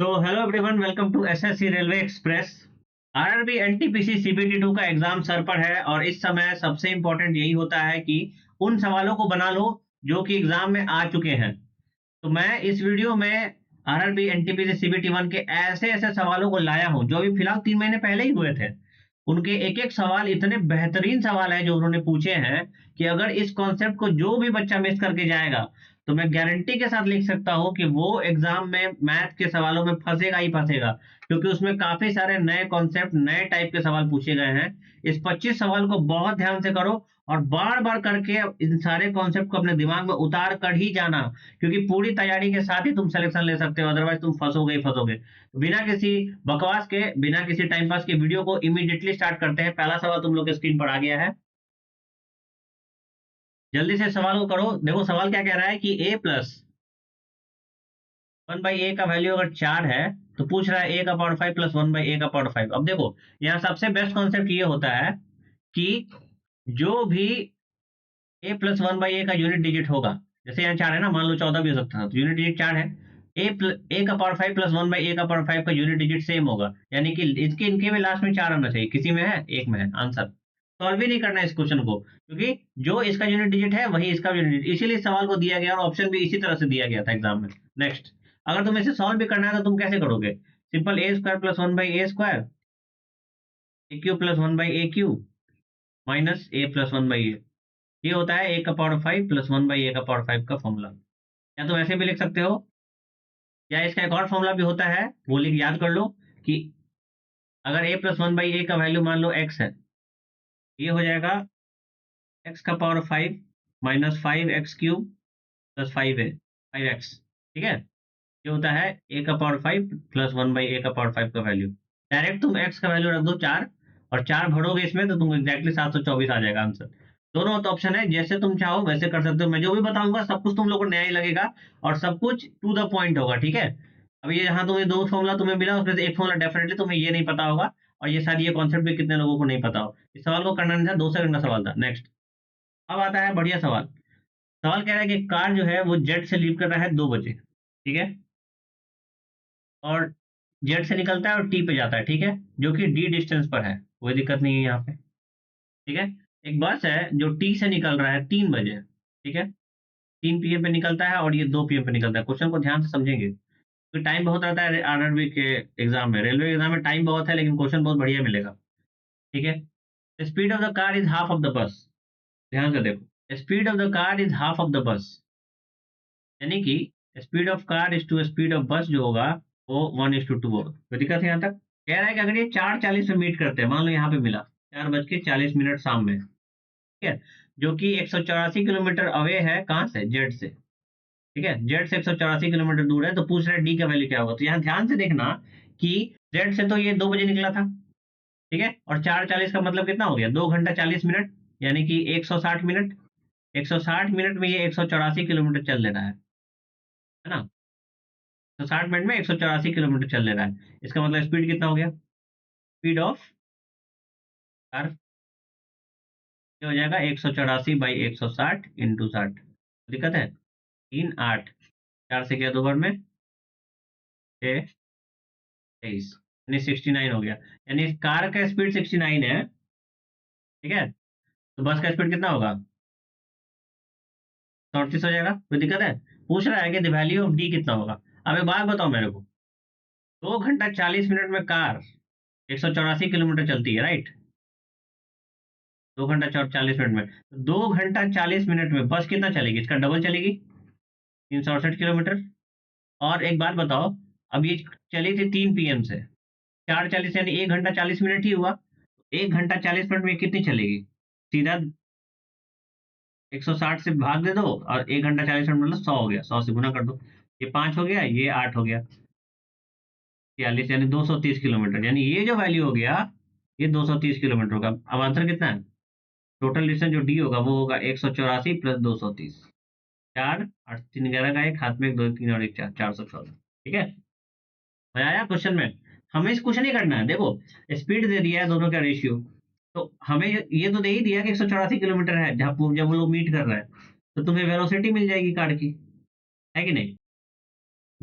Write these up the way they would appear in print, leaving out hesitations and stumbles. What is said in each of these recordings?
तो hello everyone, welcome to SSC railway express. RRB NTPC CBT 2 का exam sir पर है और इस समय सबसे इंपॉर्टेंट यही होता है कि उन सवालों को बना लो जो कि एग्जाम में आ चुके हैं। तो मैं इस वीडियो में आरआरबी एनटीपीसी सीबीटी 1 के ऐसे ऐसे सवालों को लाया हूं जो अभी फिलहाल 3 महीने पहले ही हुए थे। उनके एक एक सवाल इतने बेहतरीन सवाल हैं जो उन्होंने पूछे हैं कि अगर इस कॉन्सेप्ट को जो भी बच्चा मिस करके जाएगा तो मैं गारंटी के साथ लिख सकता हूं कि वो एग्जाम में मैथ के सवालों में फंसेगा ही फंसेगा, क्योंकि उसमें काफी सारे नए कॉन्सेप्ट नए टाइप के सवाल पूछे गए हैं। इस 25 सवाल को बहुत ध्यान से करो और बार बार करके इन सारे कॉन्सेप्ट को अपने दिमाग में उतार कर ही जाना, क्योंकि पूरी तैयारी के साथ ही तुम सिलेक्शन ले सकते हो, अदरवाइज तुम फंसोगे ही फंसोगे। तो बिना किसी बकवास के, बिना किसी टाइम पास के वीडियो को इमीडिएटली स्टार्ट करते हैं। पहला सवाल तुम लोग के स्क्रीन पर आ गया है, जल्दी से सवाल को करो। देखो सवाल क्या कह रहा है कि a प्लस 1/a का वैल्यू अगर 4 है तो पूछ रहा है a का पावर 5 प्लस 1/a का पावर 5। अब देखो यहाँ सबसे बेस्ट कॉन्सेप्ट ये होता है कि जो भी a प्लस 1/a का यूनिट डिजिट होगा, जैसे यहाँ 4 है ना, मान लो 14 भी हो सकता था, तो यूनिट डिजिट 4 है। a का पावर 5 प्लस 1/a का पावर 5 का यूनिट डिजिट सेम होगा, यानी कि इसके इनके में लास्ट में 4 आना चाहिए। किसी में है, एक में है। आंसर सॉल्व ही नहीं करना है इस क्वेश्चन को, क्योंकि जो इसका यूनिट डिजिट है वही इसका यूनिट डिजिट, इसीलिए इस सवाल को दिया गया और ऑप्शन भी इसी तरह से दिया गया था एग्जाम में। नेक्स्ट, अगर तुम्हें इसे सॉल्व भी करना है तो तुम कैसे करोगे? Simple, A square plus 1/a² A Q plus 1/a³ minus a plus 1/a। ये होता है a का पावर 5 प्लस 1/a का पावर 5 का फॉर्मूला। या तो ऐसे भी लिख सकते हो, या इसका एक और फॉर्मूला भी होता है, वो लिख याद कर लो कि अगर a प्लस 1/a का वैल्यू मान लो x है, ये हो जाएगा x का power 5 minus 5x³ plus 5x। ठीक है, ये होता है a का पावर 5 प्लस 1/a का पावर 5 का वैल्यू। डायरेक्ट तुम x का वैल्यू रख दो 4, और 4 भरोगे इसमें तो तुम एग्जैक्टली 724 आ जाएगा आंसर। दोनों तो ऑप्शन है, जैसे तुम चाहो वैसे कर सकते हो। मैं जो भी बताऊंगा सब कुछ तुम लोग को नया ही लगेगा और सब कुछ टू द पॉइंट होगा। ठीक है, अब ये यहाँ तुम्हें दो फॉर्मूला तुम्हें मिला, उसमें से एक फॉर्मूला डेफिनेटली तुम्हें ये नहीं पता होगा, और ये सारी ये कॉन्सेप्ट भी कितने लोगों को नहीं पता हो। इस सवाल को करना नहीं था, 2 सेकंड का सवाल था। नेक्स्ट, अब आता है बढ़िया सवाल। सवाल कह रहा है कि कार जो है वो जेड से लीव कर रहा है 2 बजे। ठीक है, और जेड से निकलता है और टी पे जाता है। ठीक है, जो कि डी डिस्टेंस पर है, कोई दिक्कत नहीं है यहाँ पे। ठीक है, एक बस है जो टी से निकल रहा है 3 बजे। ठीक है, 3 PM पे निकलता है और ये 2 PM पे निकलता है। क्वेश्चन को ध्यान से समझेंगे, क्योंकि टाइम बहुत रहता है आरआरबी के एग्जाम में। रेलवे एग्जाम में टाइम बहुत है लेकिन क्वेश्चन बहुत बढ़िया मिलेगा। ठीक है, speed of the car is half of the bus. ध्यान से देखो, speed of the car is half of the bus, यानी कि speed of car is two speed of bus जो होगा वो 1:2 होगा। कोई दिक्कत है यहाँ तक? कह रहा है कि अगर ये 4:40 पे मीट करते हैं, मान लो यहाँ पे मिला 4:40 शाम में, ठीक है, जो कि 184 किलोमीटर अवे है कहाँ से? जेड से। ठीक है, जेड से 184 किलोमीटर दूर है, तो पूछ रहा है डी का वैल्यू क्या होगा। तो यहाँ ध्यान से देखना कि जेड से तो ये 2 बजे निकला था। ठीक है, और 4:40 का मतलब कितना हो गया? 2 घंटा 40 मिनट, यानी कि 160 मिनट। 160 मिनट में ये 184 किलोमीटर चल ले रहा है ना? तो 60 मिनट में 184 किलोमीटर चल ले रहा है, इसका मतलब स्पीड कितना हो गया? स्पीड ऑफ कार हो जाएगा 184/160 × 60। दिक्कत है? 3 8, 4 से किया 2 बार में 6 23, यानी 69 हो गया। यानी कार का स्पीड 69 है। ठीक है, तो बस का स्पीड कितना होगा? 34 हो जाएगा। कोई दिक्कत है? पूछ रहा है कि द वैल्यू ऑफ डी कितना होगा। अब एक बात बताओ मेरे को, 2 घंटा 40 मिनट में कार 184 किलोमीटर चलती है, राइट? 2 घंटा 40 मिनट में, 2 घंटा 40 मिनट में बस कितना चलेगी? इसका डबल चलेगी, 368 किलोमीटर। और एक बात बताओ, अब ये चली थी 3 PM से, 4:40 यानी 1 घंटा 40 मिनट ही हुआ। 1 घंटा 40 मिनट में कितनी चलेगी? सीधा 160 से भाग दे दो और 1 घंटा 40 मिनट मतलब 100 हो गया, 100 से गुना कर दो। ये 5 हो गया, ये 8 हो गया, 46 यानी 230 किलोमीटर। यानी ये जो वैल्यू हो गया ये 230 किलोमीटर होगा। अब आंसर कितना है? टोटल डिस्टेंस जो डी होगा वो होगा 184 प्लस 230। 4 8 3 11 का, एक हाथ में, एक 2 3 और एक 4, 414। ठीक है, मजा आया क्वेश्चन में? हमें इस कुछ नहीं करना है। देखो, स्पीड दे दिया है दोनों का रेशियो, तो हमें ये तो दे ही दिया कि 184 किलोमीटर है जब जब वो लोग मीट कर रहे हैं, तो तुम्हें वेलोसिटी मिल जाएगी कार की, है कि नहीं?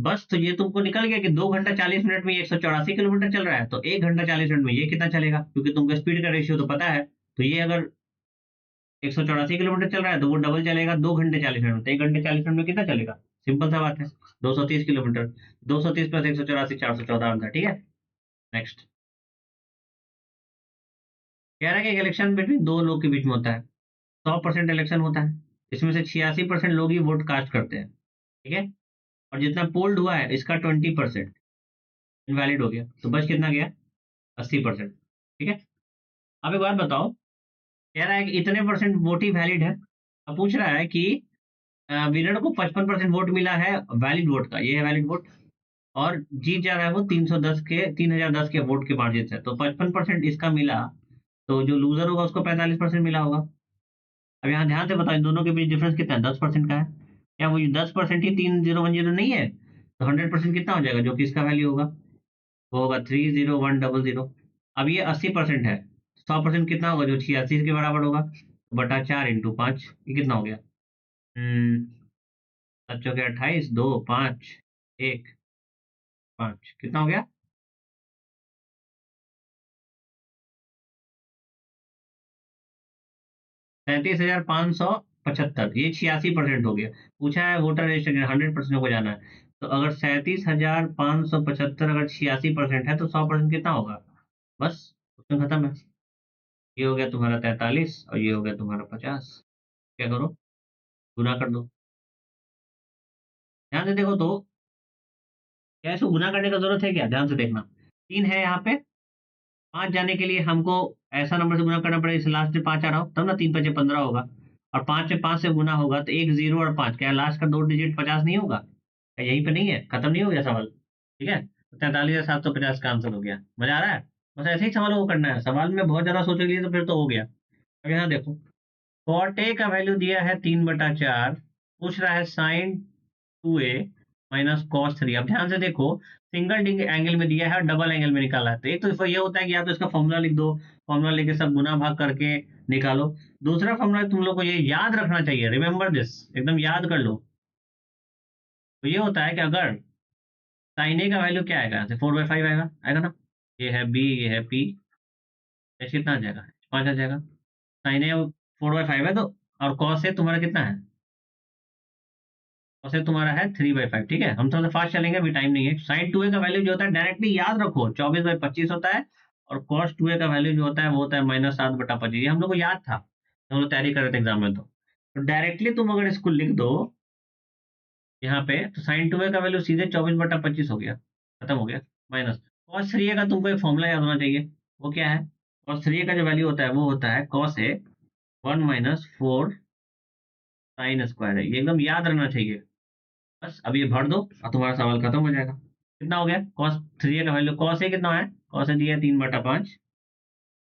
बस तो ये तुमको निकल गया कि 2 घंटा 40 मिनट में ये 184 किलोमीटर चल रहा है, तो 1 घंटा 40 मिनट में ये कितना चलेगा, क्योंकि तुमको स्पीड का रेशियो तो पता है। तो ये अगर 184 किलोमीटर चल रहा है तो वो डबल चलेगा 2 घंटे 40 मिनट में, तो 1 घंटे 40 मिनट में कितना चलेगा। सिंपल सा बात है, 230 किलोमीटर। 230 प्लस 184 414 आंसर, ठीक है। नेक्स्ट कह रहा है कि इलेक्शन बिटवीन दो लोग के बीच में होता है, 100% इलेक्शन होता है, इसमें से 86% लोग ही वोट कास्ट करते हैं, ठीक है। और जितना पोल्ड हुआ है इसका 20% इनवैलिड हो गया, तो बच कितना गया, 80%, ठीक है। अब एक बात बताओ, कह रहा है कि इतने परसेंट वोट ही वैलिड है। अब पूछ रहा है कि विनर को 55% वोट मिला है वैलिड वोट का, ये है वैलिड वोट, और जीत जा रहा है वो 310 के 3010 के वोट के मार्जिन से, तो 55% इसका मिला, तो जो लूजर होगा उसको 45% मिला होगा। अब यहाँ ध्यान से बताओ इन दोनों के बीच डिफरेंस कितना है, 10% का है। क्या वो 10% ही 3010 नहीं है, तो 100% कितना हो जाएगा, जो कि इसका वैल्यू होगा वो होगा 301000। अब ये 80% है, 100% कितना होगा, जो 86 के बराबर होगा, बटा 4 × 5, ये कितना हो गया, 7 × 28, 2 5 1 5, कितना हो गया, 37,575, ये 86% हो गया। पूछा है वोटर रजिस्ट्रेशन 100% को जाना है, तो अगर 37,575 अगर 86% है तो 100% कितना होगा, बस उसमें खत्म है। ये हो गया तुम्हारा 43 और ये हो गया तुम्हारा 50। क्या करो, गुना कर दो। ध्यान से देखो तो, क्या इसको गुना करने का जरूरत है क्या, ध्यान से देखना। 3 है यहाँ पे, 5 जाने के लिए हमको ऐसा नंबर से गुना करना पड़ेगा, इसे लास्ट में 5 आ रहा हो तब ना, 3 × 5 = 15 होगा, और 5 में 5 से गुना होगा तो 1 0 और 5, क्या लास्ट का 2 डिजिट 50 नहीं होगा, क्या यहीं पे नहीं है, खत्म नहीं हो गया सवाल, ठीक है। 43,750 का आंसर हो गया। मजा आ रहा है, बस ऐसे ही सवालों को करना है, सवाल में बहुत ज्यादा सोचोगे तो फिर तो हो गया। अब यहाँ देखो, कॉट ए का वैल्यू दिया है 3/4, पूछ रहा है साइन 2a माइनस कॉस 3। अब ध्यान से देखो, सिंगल एंगल में दिया है और डबल एंगल में निकाला है, तो एक तो इसको ये होता है कि या तो इसका फॉर्मूला लिख दो, फॉर्मूला लेके सब गुना भाग करके निकालो। दूसरा फॉर्मूला तुम लोग को ये याद रखना चाहिए, रिमेंबर दिस, एकदम याद कर लो। तो ये होता है कि अगर साइन ए का वैल्यू क्या आएगा, 4/5 आएगा, आएगा ना, ये है बी ये है पी, ऐसे कितना आ जाएगा, 5 आ जाएगा। साइन ए 4/5 है तो, और कॉस ए तुम्हारा कितना है, और से तुम्हारा है 3/5, ठीक है। हम थोड़ा सा फास्ट चलेंगे, अभी टाइम नहीं है। साइन 2a का वैल्यू जो होता है डायरेक्टली याद रखो, 24/25 होता है, और कॉस 2a का वैल्यू जो होता है वो होता है -7/25, ये हम लोग को याद था, हम लोग तैयारी कर रहे थे एग्जाम में। तो डायरेक्टली तुम अगर इसको लिख दो यहाँ पे, तो साइन 2a का वैल्यू सीधे 24/25 हो गया, खत्म हो गया। माइनस कॉस 3a का तुमको एक फॉर्मूला याद होना चाहिए, वो क्या है, कॉस 3a का जो वैल्यू होता है वो होता है कॉस ए 1 - 4 साइन स्क्वायर है, ये एकदम याद रहना चाहिए। बस अब ये भर दो और तुम्हारा सवाल खत्म हो जाएगा। कितना हो गया, कॉस 3a का वैल्यू, कॉस ए कितना है, कॉस ए दिया है 3/5,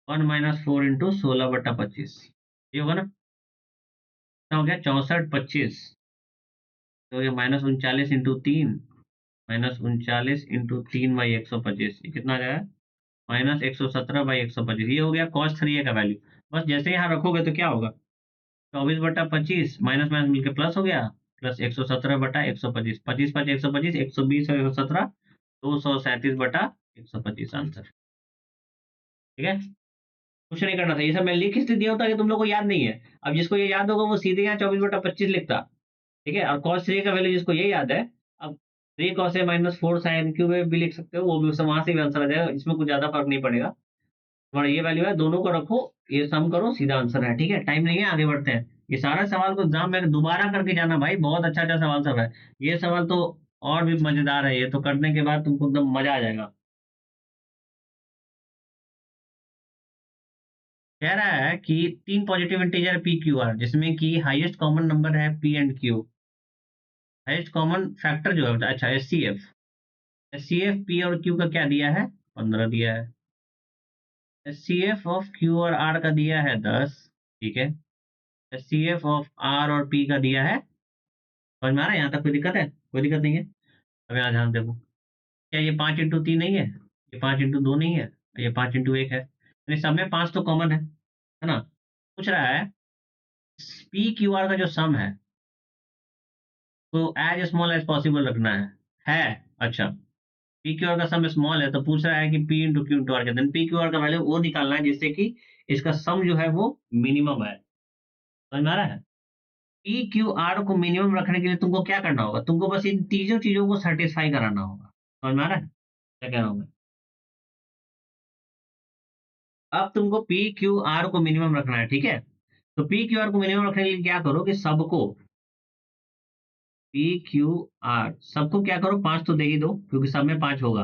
1 - 4 × 16/25, ये होगा ना, कितना हो गया 64/25, तो ये -39 × 3, -39 × 3/125, ये कितना आ जाएगा, -117/125, ये हो गया कॉस 3a का वैल्यू। बस जैसे यहाँ रखोगे तो क्या होगा, 24/25, माइनस माइनस मिलकर प्लस हो गया, प्लस 117/125, 25 × 5 = 125, 120 और 117 237/125 आंसर, ठीक है। कुछ नहीं करना था, ये सब मैं लिख इसलिए दिया होता कि तुम लोग को याद नहीं है। अब जिसको ये याद होगा वो सीधे यहाँ 24/25 लिखता, ठीक है। और cos 3 का वैल्यू जिसको ये याद है, अब 3 cos a -4 sin क्यू भी लिख सकते हो, वो भी वहां से भी आंसर आ जाएगा, इसमें कुछ ज्यादा फर्क नहीं पड़ेगा। तुम्हारा ये वैल्यू है, दोनों को रखो, ये सम करो, सीधा आंसर है, ठीक है। टाइम नहीं है, आगे बढ़ते हैं। ये सारा सवाल को एग्जाम में दोबारा करके जाना भाई, बहुत अच्छा अच्छा सवाल सब है। ये सवाल तो और भी मजेदार है, ये तो करने के बाद तुमको एकदम मजा आ जाएगा। कह रहा है कि 3 positive integer P Q R, जिसमें कि हाईएस्ट कॉमन नंबर है P and Q, highest common factor जो है, अच्छा एच सी एफ पी और क्यू का क्या दिया है, 15 दिया है। H C F of Q और आर का दिया है 10, ठीक है। H C F of R और पी का दिया है, समझ में आ रहा है, यहाँ तक कोई दिक्कत है, कोई दिक्कत नहीं है। अब यहाँ ध्यान देखो, क्या ये 5 × 3 नहीं है, ये 5 × 2 नहीं है, ये 5 × 1 है, यानी सब में 5 तो कॉमन है ना। पूछ रहा है पी क्यू आर का जो सम है, तो एज स्मॉल एज पॉसिबल रखना है। है। अच्छा, पी क्यू आर का सम स्मॉल है तो पूछ रहा है कि P into Q into R के, पी क्यू आर का वैल्यू वो निकालना है जिससे कि इसका सम जो है वो मिनिमम है। समझ में आ रहा है? पी क्यू आर को मिनिमम रखने के लिए तुमको क्या करना होगा, तुमको बस इन तीनों चीजों को सेटिस्फाई कराना होगा। समझ में आ रहा है क्या कह रहा हूँ मैं? अब तुमको पी क्यू आर को मिनिमम रखना है, ठीक है। तो पी क्यू आर को मिनिमम रखने के लिए क्या करो कि सबको पी क्यू आर सबको क्या करो, पांच तो दे ही दो क्योंकि सब में पांच होगा।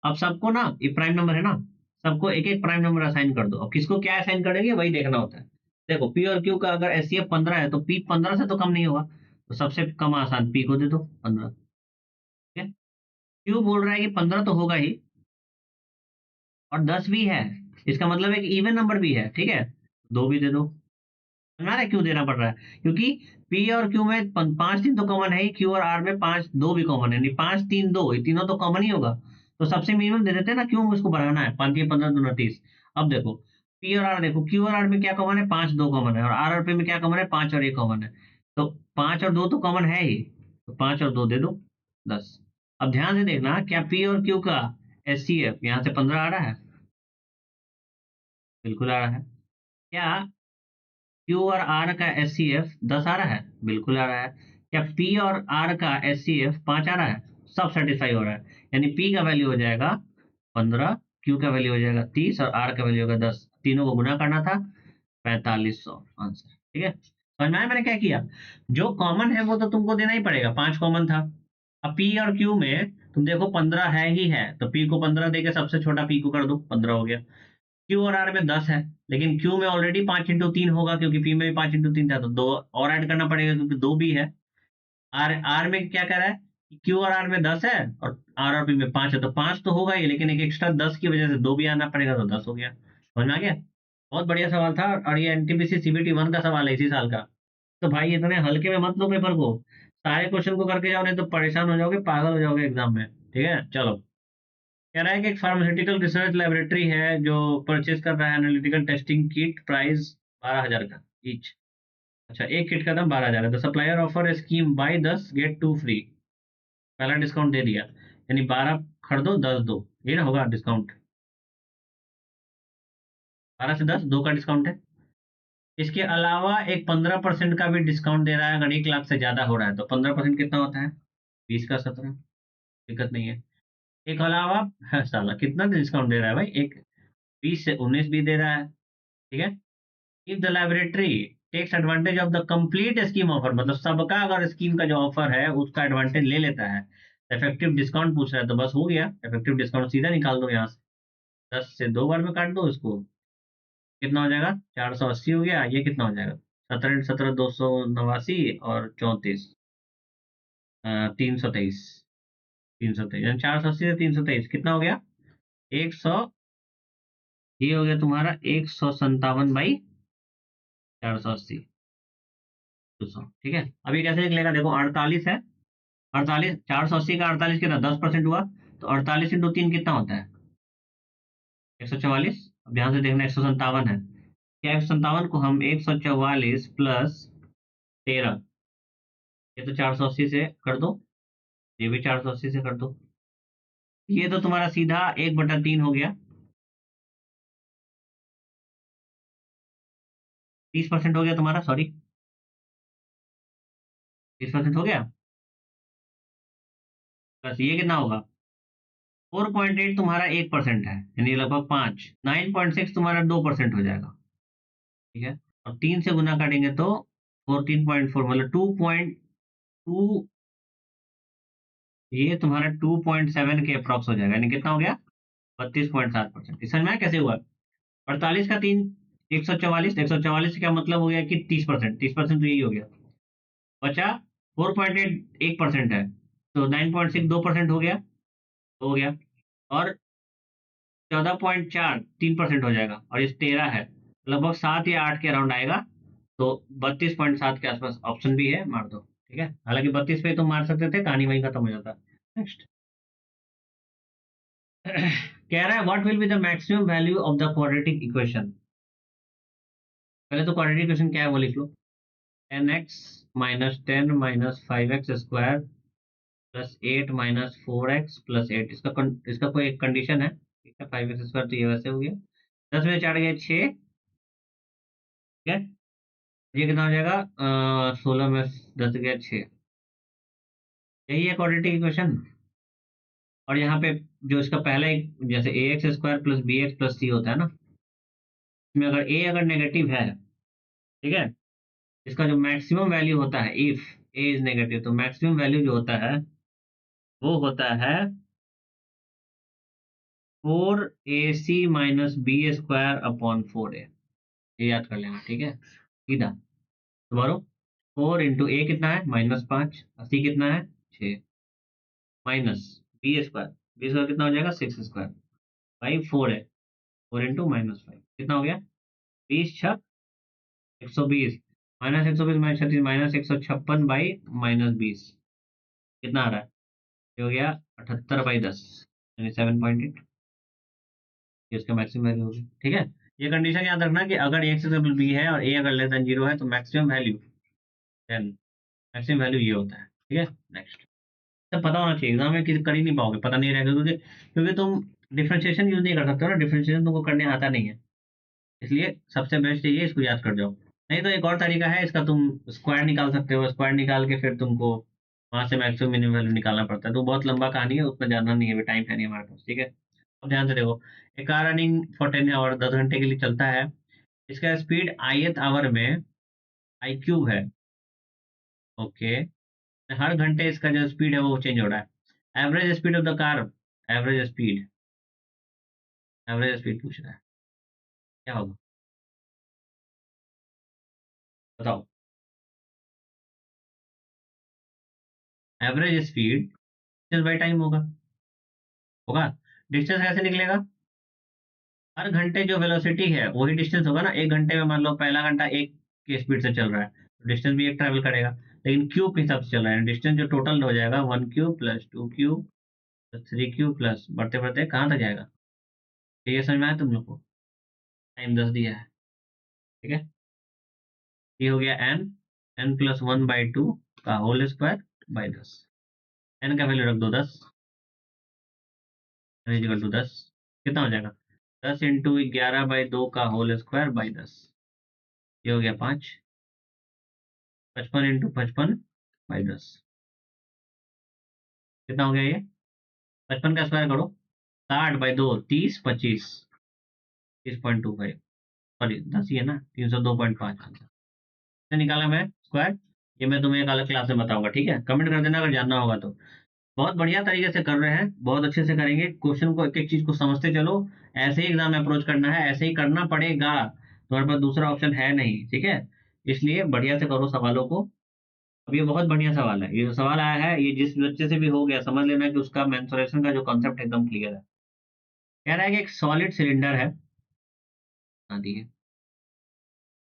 अब सबको ना, ये प्राइम नंबर है ना, सबको एक एक प्राइम नंबर असाइन कर दो। अब किसको क्या असाइन करेंगे वही देखना होता है। देखो पी और क्यू का अगर एस सी एफ 15 है तो पी 15 से तो कम नहीं होगा, तो सबसे कम आसान पी को दे दो 15। ठीक है। क्यू बोल रहा है कि 15 तो होगा ही, और 10 भी है, इसका मतलब है कि इवन नंबर भी है, ठीक है, दो भी दे दो। हमारा क्यों देना पड़ रहा है? क्योंकि पी और क्यू में पांच तीन तो कॉमन है ही, क्यू और आर में पांच दो भी कॉमन है, नहीं पांच तीन दो, ये तीनों तो कॉमन ही होगा। तो सबसे मिनिमम दे देते हैं ना, क्यों उसको बढ़ाना है, 5 15 दूना 30। अब देखो पी और आर, देखो क्यू और आर में क्या कॉमन है, पांच दो कॉमन है, और आर और पी में क्या कॉमन है, पांच और एक कॉमन है। तो पांच और दो तो कॉमन है ही, तो पांच और दो दे दो 10। अब ध्यान से देखना, क्या पी और क्यू का एस सी एफ यहाँ से 15 आ रहा है? बिल्कुल आ रहा है। क्या क्यू और आर का एस सी एफ 10 आ रहा है? बिल्कुल आ रहा है। क्या पी और आर का एस सी एफ 5 आ रहा है? सब सेटिस्फाई हो रहा है। यानी पी का वैल्यू हो जाएगा 15, क्यू का वैल्यू हो जाएगा 30 और आर का वैल्यू होगा 10, तीनों को गुना करना था, 4500 आंसर। ठीक है, समझ में आया मैंने क्या किया? जो कॉमन है वो तो तुमको देना ही पड़ेगा, पांच कॉमन था। अब पी और क्यू में तुम देखो 15 है ही है, तो पी को 15 देके सबसे छोटा पी को कर दो, 15 हो गया। क्यू और आर में 10 है, लेकिन क्यू में ऑलरेडी 5 इंटू 3 होगा क्योंकि पी में भी 5 इंटू 3 था, तो दो और ऐड करना पड़ेगा क्योंकि दो भी है। आर आर में क्या कह रहा है कि क्यू और आर में 10 है और आर और पी में 5 है, तो 5 तो होगा ही, लेकिन एक एक्स्ट्रा 10 की वजह से दो भी आना पड़ेगा, तो 10 हो गया। समझ में आ गया? बहुत बढ़िया सवाल था, और ये एनटीपीसी सीबीटी 1 का सवाल है इसी साल का। तो भाई इतने हल्के में मत लो पेपर को, सारे क्वेश्चन को करके जाओ, नहीं तो परेशान हो जाओगे, पागल हो जाओगे एग्जाम में। ठीक है, चलो। कह रहा है कि एक फार्मास्यूटिकल रिसर्च लेबोरेटरी है जो परचेज कर रहा है एनालिटिकल टेस्टिंग किट, प्राइस 12,000 का ईच। अच्छा, एक किट का दाम 12,000 है। The supplier offer scheme by 10 get 2 free, पहला डिस्काउंट दे दिया, यानी 12 खरीदो 10 दो, ये ना होगा डिस्काउंट। 12 से 10 दो का डिस्काउंट है। इसके अलावा एक 15% का भी डिस्काउंट दे रहा है, अगर 1 लाख से ज्यादा हो रहा है तो 15% कितना होता है, 20 का 17, दिक्कत नहीं है। एक अलावा साला कितना डिस्काउंट दे रहा है भाई, एक 20 से 19 भी दे रहा है। ठीक है। If the laboratory takes advantage of the complete scheme offer, मतलब सबका अगर स्कीम का जो ऑफर है उसका एडवांटेज ले लेता है, इफेक्टिव डिस्काउंट पूछ रहा है, तो बस हो गया, इफेक्टिव डिस्काउंट सीधा निकाल दो यहाँ से, 10 से दो बार में काट दो इसको, कितना हो जाएगा, 480 हो गया। ये कितना हो जाएगा, 17 289 और 34, 323, 323 यानी 480 से 323 कितना हो गया, 100। ये हो गया तुम्हारा 157/480, 200। ठीक है। अभी कैसे निकलेगा, देखो 48 है, 48, 480 का 48 कितना, 10% हुआ, तो 48 × 3 कितना होता है, 144। अब ध्यान से देखना, 157 है, क्या 157 को हम 144 प्लस 13, ये तो 480 से कर दो, ये भी 480 से कर दो, ये तो तुम्हारा सीधा 1/3 हो गया, 30% हो गया तुम्हारा, सॉरी 30% हो गया, प्लस ये कितना होगा, 4.8 तुम्हारा 1% है, यानी लगभग 5, 9.6 तुम्हारा 2% हो जाएगा। ठीक है। और 3 से गुना करेंगे तो 14.4, मतलब 2.2, ये तुम्हारा 2.7 के अप्रॉक्स हो जाएगा, यानी कितना हो गया, 32.7%। समझ में आया कैसे हुआ? 48 का 3, 144, 144 का मतलब हो गया कि 30%, 30% तो यही हो गया, बचा 4.8, 1% है, तो 9.6 2% हो गया, और 14.4 3% हो जाएगा, और इस 13 है, लगभग 7 या 8 के अराउंड आएगा, तो 32.7 के आसपास ऑप्शन भी है, मार दो। ठीक है, हालांकि 32 पे तुम मार सकते थे, कहानी वहीं खत्म हो जाता। नेक्स्ट। कह रहा है what will be the maximum value of the quadratic equation. पहले तो क्वाड्रेटिक इक्वेशन क्या है वो लिख लो, 10x - 10 - 5x² plus 8 minus 4x+8, इसका कोई एक कंडीशन है, ठीक है। 5x² तो ये वैसे हो गया, 10 में 4 गया 6, ठीक है। ये कितना हो जाएगा, 16 में 10 गया 6, यही है क्वाड्रेटिक इक्वेशन। और यहाँ पे जो इसका पहला एक, जैसे ax² + bx + c होता है ना, इसमें अगर नेगेटिव है, ठीक है, इसका जो मैक्सिमम वैल्यू होता है, इफ a इज नेगेटिव, तो मैक्सिमम वैल्यू जो होता है वो होता है 4ac - b² / 4a, ये याद कर लेना, ठीक है, सीधा। दोबारा 4 × a कितना है -5, सी कितना है 6, माइनस b² कितना हो जाएगा 6² भाई 4 है, 4 × -5 कितना हो गया 20 × 120, -120 -36 -156/-20 कितना आ रहा है, ये हो गया 78/10, यानी 7.8, ये इसका मैक्सिमम वैल्यू होगी, ठीक है। ये कंडीशन याद रखना कि अगर x = b है और a अगर लेस देन 0 है तो maximum value, then maximum value ये होता है, ठीक है। नेक्स्ट, सब पता होना चाहिए, एग्जाम में किसी कर ही नहीं पाओगे, पता नहीं रहेगा, क्योंकि तुम डिफरेंशिएशन यूज नहीं कर सकते हो ना, डिफरेंशिएशन तुमको करने आता नहीं है, इसलिए सबसे बेस्ट ये इसको याद कर जाओ। नहीं तो एक और तरीका है इसका, तुम स्क्वायर निकाल सकते हो, स्क्वायर निकाल के फिर तुमको वहां से मैक्सिमम मिनिमम वैल्यू निकालना पड़ता है, तो बहुत लंबा कहानी है, उसमें जानना नहीं है, टाइम है नहीं हमारे पास, ठीक है। अब ध्यान से देखो, एक कार रनिंग फॉर 10 आवर 10 घंटे के लिए चलता है, इसका स्पीड ith आवर में i³ है, ओके। हर घंटे इसका जो स्पीड है वो चेंज हो रहा है, average speed of the car, average speed, average speed पूछ रहा है, क्या होगा बताओ। Average speed distance by time होगा। डिस्टेंस कैसे निकलेगा, हर घंटे जो वेलोसिटी है वही डिस्टेंस होगा ना, एक घंटे में मान लो पहला घंटा एक की स्पीड से चल रहा है, तो डिस्टेंस भी एक ट्रैवल करेगा, लेकिन क्यूब के हिसाब से चल रहा है, डिस्टेंस जो टोटल हो जाएगा 1³ + 2³ + 3³ प्लस बढ़ते बढ़ते कहाँ तक जाएगा, ये समझ में आया तुम लोग को, टाइम 10 दिया है, ठीक है। ये हो गया n+1/2 का होल स्क्वायर बाई 10, n का वैल्यू रख दो 10, n = 10, कितना हो जाएगा 10 × 11/2 का होल स्क्वायर बाई 10, ये हो गया 5, 55 × 55/10 कितना हो गया ये, 55 का स्क्वायर करो, 60/2 30 25 30.25, सॉरी 10 ही है ना, 302.5 आंसर से निकाला मैं स्क्वायर। ये मैं तुम्हें एक अलग क्लास में बताऊंगा, ठीक है, कमेंट कर देना अगर जानना होगा तो। बहुत बढ़िया तरीके से कर रहे हैं, बहुत अच्छे से करेंगे, क्वेश्चन को एक एक चीज को समझते चलो, ऐसे ही एग्जाम में अप्रोच करना है, ऐसे ही करना पड़ेगा, तुम्हारे पास दूसरा ऑप्शन है नहीं, ठीक है। इसलिए बढ़िया से करो सवालों को। अब ये बहुत बढ़िया सवाल है, ये जो सवाल आया है ये जिस बच्चे से भी हो गया समझ लेना कि उसका मेंसुरेशन का जो कॉन्सेप्ट एकदम क्लियर है। कह रहा है कि एक सॉलिड सिलेंडर है, हाँ दी है,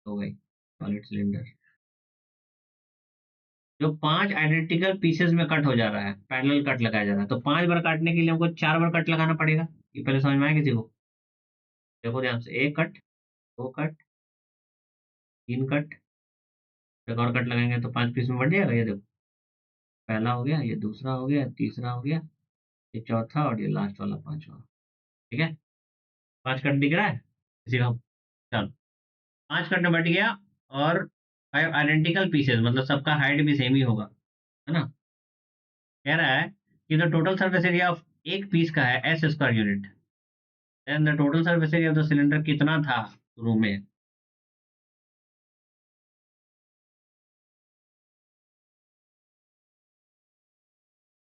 हो गई सॉलिड सिलेंडर, जो 5 आइडेंटिकल पीसेस में कट हो जा रहा है, पैरेलल कट लगाया जा रहा है, तो 5 बार काटने के लिए हमको 4 बार कट लगाना पड़ेगा, ये पहले समझ में आया किसी को, देखो ध्यान से, एक कट, दो कट, तीन कट, एक और कट लगाएंगे तो 5 पीस में बढ़ जाएगा, ये देखो पहला हो गया, ये दूसरा हो गया, तीसरा हो गया, ये चौथा और ये लास्ट वाला पांचवा, ठीक है। 5 कट दिख रहा है किसी का, चलो 5 कट में बट गया, और 5 आइडेंटिकल पीसेस मतलब सबका हाइट भी सेम ही होगा, है ना। कह रहा है कि the total surface area of एक पीस का है s² unit, then the total surface area of the cylinder कितना था शुरू में।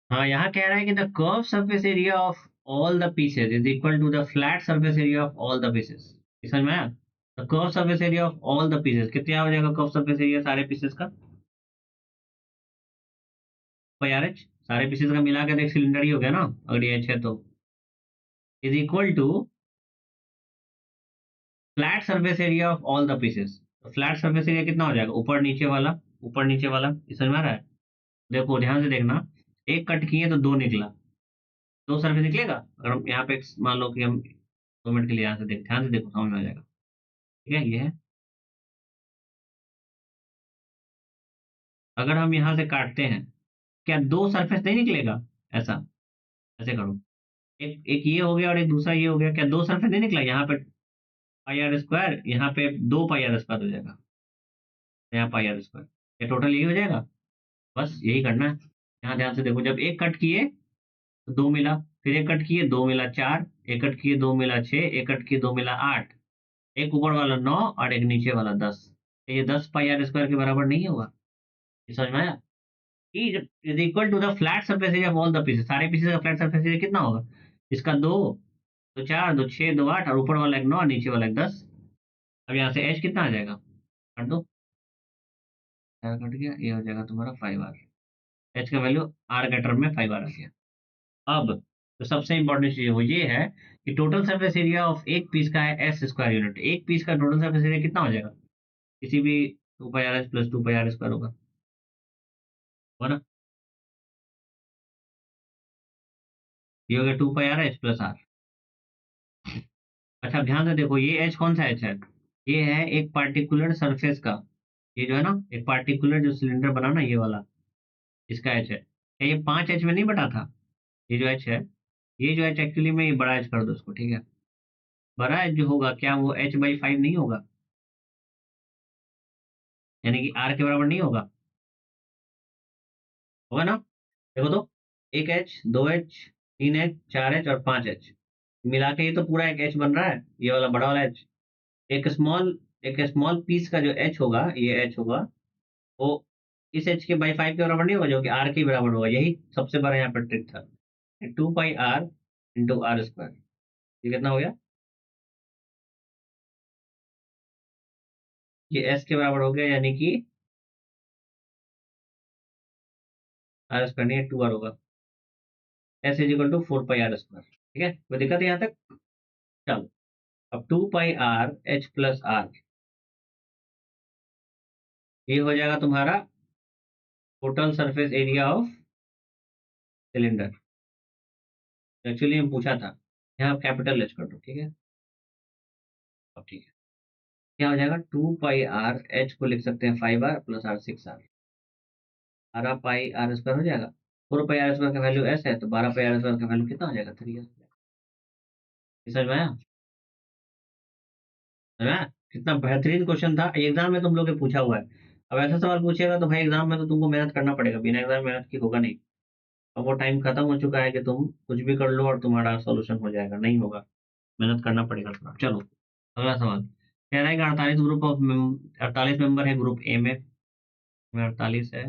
हाँ, यहाँ कह रहा है कि the curve surface area of all the pieces is equal to the flat surface area of all the pieces, समझ में आया। The curve surface area of all the pieces कितना हो जाएगा, कर्व सरफेस एरिया सारे पीसेस का, यार सारे पीसेस का मिला के तो एक सिलेंडर ही हो गया ना, अगर ये h है तो, is equal to flat surface area of all the pieces, तो फ्लैट सरफेस एरिया कितना हो जाएगा, ऊपर नीचे वाला, ऊपर नीचे वाला, ये समझ में आ रहा है। देखो ध्यान से देखना, एक कट किए तो दो निकला, दो सरफेस निकलेगा, अगर हम यहाँ पे मान लो कि हम 2 मिनट के लिए यहाँ से देख, ध्यान से देखो समझ में आ जाएगा, ठीक है। ये है, अगर हम यहाँ से काटते हैं क्या दो सरफेस नहीं निकलेगा? ऐसा, ऐसे करो, एक एक ये हो गया और एक दूसरा ये हो गया, क्या दो सरफेस नहीं निकला? यहाँ पे पाई आर स्क्वायर, यहाँ पे दो पाई आर स्क्वायर हो जाएगा, यहाँ पाई आर स्क्वायर, ये टोटल यही हो जाएगा। बस यही करना है। यहाँ ध्यान से देखो, जब एक कट किए तो दो मिला, फिर एक कट किए दो मिला चार, एक कट किए दो मिला छः, एक कट किए दो मिला आठ, एक ऊपर वाला नौ और एक नीचे वाला 10। ये 10 पाई आर स्क्वायर के बराबर नहीं होगा? ये समझ में आया? Is equal to the flat surface area of all the pieces, सारे पीसेस का फ्लैट सरफेस एरिया कितना होगा? इसका दो, दो चार, दो छः, दो आठ, और ऊपर वाला एक नौ, नीचे वाला एक 10। अब यहाँ से एच कितना आ जाएगा? कर दो, चार कट गया, ये हो जाएगा तुम्हारा 5R। एच का वैल्यू आर के टर्म में 5R आ गया। अब तो सबसे इंपॉर्टेंट चीज वो ये है कि टोटल सरफेस एरिया ऑफ एक पीस का है एस स्क्वायर यूनिट। एक पीस का टोटल सरफेस एरिया कितना हो जाएगा? किसी भी two pi R H plus two pi R square होगा ना? ये हो गया two pi R H plus R. अच्छा अब ध्यान से देखो, ये एच कौन सा एच है? ये है एक पार्टिकुलर सरफेस का, ये जो है ना एक पार्टिकुलर जो सिलेंडर बना ना ये वाला, इसका एच है। क्या ये 5H में नहीं बटा था? ये जो एच है, ये जो एच एक्चुअली में ये बड़ा एच कर दो उसको, ठीक है? बड़ा एच जो होगा क्या वो H/5 नहीं होगा? यानी कि आर के बराबर नहीं होगा? होगा ना? देखो तो, एक एच, दो एच, तीन एच, चार एच और 5H मिला के ये तो पूरा एक एच बन रहा है, ये वाला बड़ा वाला एच। एक स्मॉल पीस का जो एच होगा, ये एच होगा, वो इस एच के बाई 5 के बराबर नहीं होगा, जो कि आर के बराबर होगा। यही सबसे बड़ा यहाँ पर ट्रिक था। Two pi R into R square, ये कितना हो गया? ये एस के बराबर हो गया, यानी कि आर स्क्वायर नहीं है, 2R होगा। S is equal to 4 pi R square. ठीक है, कोई दिक्कत है यहाँ तक? चलो, अब 2 पाई आर एच प्लस आर, ये हो जाएगा तुम्हारा total surface area of cylinder. Actually में पूछा था, यहाँ कैपिटल एच कर दो, ठीक है? अब ठीक है, क्या हो जाएगा? 2 पाई आर एच को लिख सकते हैं 5R plus R 6R, 12 pi R square हो जाएगा। 4 पाई आर स्क्वायर का वैल्यू एस है, तो 12 पाई आर स्क्वायर का वैल्यू कितना हो जाएगा? 3S। समझ में आया? समझ में आया? कितना बेहतरीन क्वेश्चन था, एग्जाम में तुम लोग के पूछा हुआ है। अब ऐसा सवाल पूछेगा तो भाई एग्जाम में तो तुमको मेहनत करना पड़ेगा, बिना एग्जाम मेहनत की होगा नहीं। अब वो टाइम खत्म हो चुका है कि तुम कुछ भी कर लो और तुम्हारा सॉल्यूशन हो जाएगा, नहीं होगा। मेहनत करना पड़ेगा थोड़ा। चलो, अगला सवाल कह रहा है कि 48 मेंबर है ग्रुप ए में 48 है,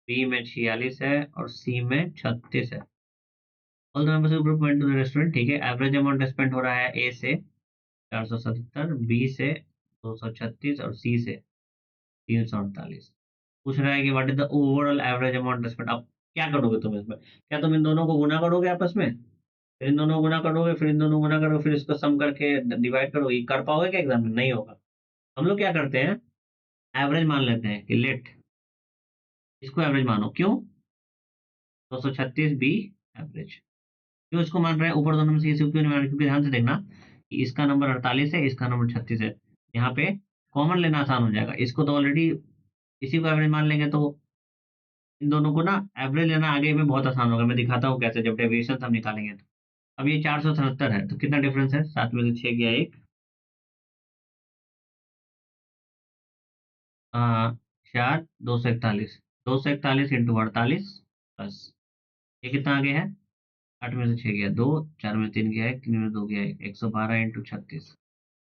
बी में 46 है और सी में 36 है। All the members of group went to the restaurant, ठीक है? एवरेज अमाउंट स्पेंड हो रहा है ए से 477, बी से 236 और सी से 348। पूछ रहा है कि what is the overall average amount spend. अब क्या करोगे तुम इसमें? क्या तुम इन दोनों को गुना करोगे आपस में, फिर इन दोनों को गुना करोगे, फिर इन दोनों को गुना करोगे, फिर इसको सम करके डिवाइड करोगे? ये कर पाओगे क्या एग्जाम में? नहीं होगा। हम लोग क्या करते हैं, एवरेज मान लेते हैं कि लेट, इसको एवरेज मानो। क्यों? 236 बी एवरेज। क्यों इसको मान रहे हैं? ऊपर दोनों में से किसी को क्यों नहीं मान रहे? क्योंकि ध्यान से देखना कि इसका नंबर 48 है, इसका नंबर 36 है, यहाँ पे कॉमन लेना आसान हो जाएगा। इसको तो ऑलरेडी इसी को एवरेज मान लेंगे, तो इन दोनों को ना एवरेज लेना आगे में बहुत आसान होगा। मैं दिखाता हूँ कैसे, जब डेविएशन हम निकालेंगे तो। अब ये 477 है, तो कितना डिफरेंस है? 7 में से 6 गया एक, चार, 241, 241 इंटू 48 प्लस, ये कितना आगे है? 8 में से 6 गया दो, 4 में 3 गया एक, 3 में 2 गया एक, 112 इंटू 36,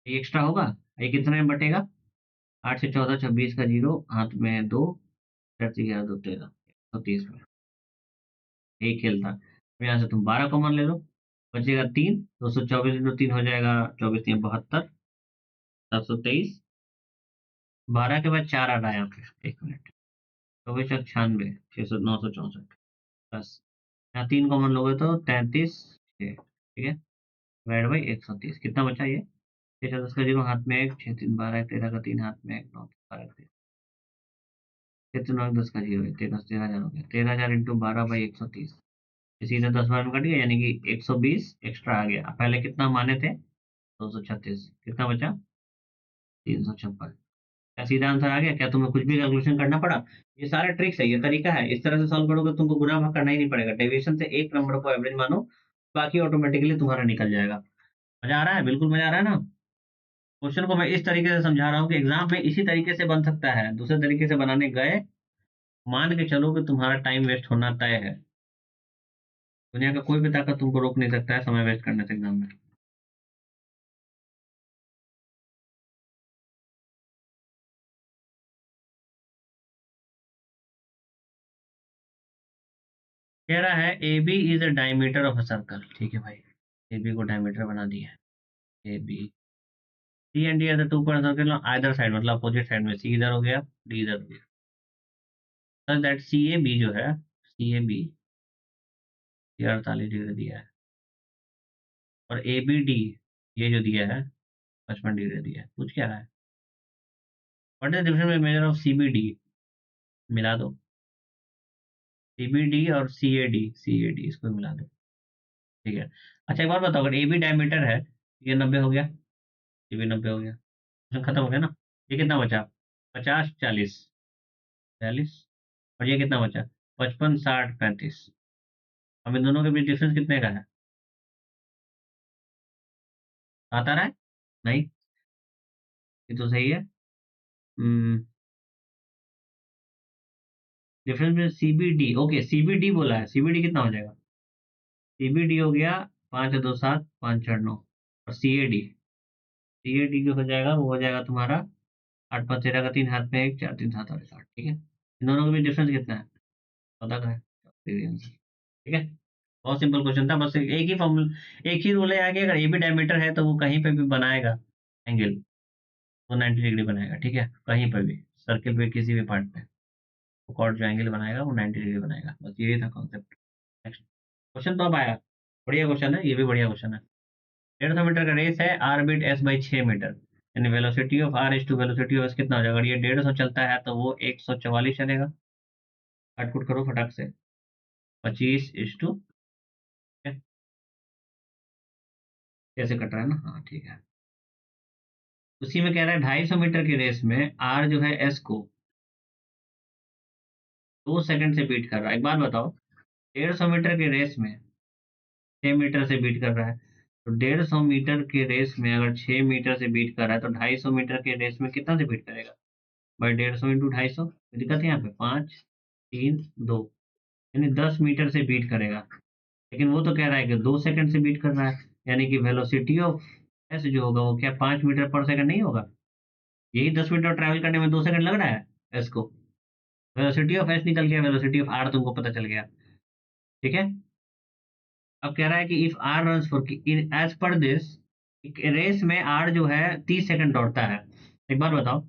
ये एक्स्ट्रा होगा। ये कितने में बटेगा? 8 से 14, 26 का जीरो, हाथ में दो, 4 से 11, 2 13, 130 में। यही खेल था। अब यहाँ से तुम 12 कॉमन ले लो, बचेगा 3, 224 इंटू 3 हो जाएगा 24 3 72, 723, 12 के बाद 4 आ रहा है यहाँ पे, 1 मिनट, 24 96, 964 प्लस, यहाँ 3 कॉमन लोगे तो 33 6, ठीक है? डिवाइड बाई 130, कितना बचा ये? 6 10 का जीरो, हाथ में एक, 6 3 12, 13 का 3, हाथ में एक, 9 12, 6 10 का जीरो, 13,000 हो गया। 13,000 इंटू 12/130, सीधे 10 बार में कट गया, यानी कि 120 एक्स्ट्रा आ गया। पहले कितना माने थे? 236, कितना बचा? 356। क्या सीधा आंसर आ गया? क्या तुम्हें कुछ भी कैलकुलेशन करना पड़ा? ये सारे ट्रिक्स है, ये तरीका है, इस तरह से सॉल्व करोगे तुमको गुना भाग करना ही नहीं पड़ेगा, डेविएशन से एक नंबर को एवरेज मानो, बाकी ऑटोमेटिकली तुम्हारा निकल जाएगा। मजा आ रहा है? बिल्कुल मजा आ रहा है ना? क्वेश्चन को मैं इस तरीके से समझा रहा हूँ कि एग्जाम में इसी तरीके से बन सकता है, दूसरे तरीके से बनाने गए, मान के चलो कि तुम्हारा टाइम वेस्ट होना तय है। दुनिया का कोई भी ताकत तुमको रोक नहीं सकता है समय वेस्ट करने से एग्जाम में। कह रहा है A B is a diameter of a circle. ठीक है भाई, ए बी को डायमीटर बना दिया है। A B, C and D are the two point circle on either side, मतलब अपोजिट साइड में, सी इधर हो गया, डी इधर हो गया, such that C A B जो है, सी ए बी, ये 48 डिग्री दिया है, और ए बी डी ये जो दिया है 55 डिग्री दिया है। पूछ क्या रहा है? What is difference measure of C B D? मिला दो, सी बी डी और सी ए डी इसको मिला दो। ठीक है। अच्छा एक बार बताओ, अगर ए बी डायमीटर है, ये 90 हो गया, ये भी 90 हो गया, क्वेश्चन खत्म हो गया ना? ये कितना बचा? 50 40 42, और ये कितना बचा? 55 60 35। अब इन दोनों के बीच डिफरेंस कितने का है? आता रहा है? नहीं, ये तो सही है। डिफरेंस में C B D, okay C B D बोला है, सी बी डी कितना हो जाएगा? सी बी डी हो गया 5 2 7 5 4 9, और सी ए डी जो हो जाएगा वो हो जाएगा तुम्हारा 8 5 13 का 3 हाथ में 1 4 3 7 और 8। ठीक है, इन दोनों के बीच डिफरेंस कितना है? पता का है? ठीक है, बहुत सिंपल क्वेश्चन था, बस एक ही फॉर्मूला, एक ही रूल है आगे, अगर ए बी डायमीटर है तो वो कहीं पे भी बनाएगा एंगल, वो 90 डिग्री बनाएगा। ठीक है, कहीं पर भी सर्किल पे किसी भी पार्ट पे वो कॉर्ड जो एंगल बनाएगा वो 90 डिग्री बनाएगा, बस यही था कॉन्सेप्ट। नेक्स्ट क्वेश्चन तो अब आया, बढ़िया क्वेश्चन है, ये भी बढ़िया क्वेश्चन है। 150 मीटर का रेस है, R beat S by 6 metre, यानी velocity of R is to velocity of S कितना हो जाएगा? अगर ये 150 चलता है तो वो 144 चलेगा, काटकुट करो फटाक से, 25 इज टू, कैसे कट रहा है ना? हाँ ठीक है। उसी में कह रहा है 250 मीटर की रेस में आर जो है एस को 2 सेकंड से बीट कर रहा है। एक बात बताओ, 150 मीटर की रेस में 6 मीटर से बीट कर रहा है, तो 150 मीटर की रेस में अगर 6 मीटर से बीट कर रहा है तो 250 मीटर की रेस में कितना से बीट करेगा? भाई 150 इंटू 250, दिक्कत है यहाँ पे, 5 3 2, यानी 10 मीटर से बीट करेगा। लेकिन वो तो कह रहा है कि 2 सेकंड से बीट कर रहा है, यानी कि वेलोसिटी ऑफ एस जो होगा वो क्या 5 मीटर पर सेकंड नहीं होगा? यही 10 मीटर ट्रैवल करने में 2 सेकंड लग रहा है एस को। वेलोसिटी ऑफ एस निकल गया, वेलोसिटी ऑफ आर तुमको पता चल गया। ठीक है, अब कह रहा है कि if R run for in edge पर दिस, रेस में आर जो है 30 सेकंड दौड़ता है। एक बार बताओ,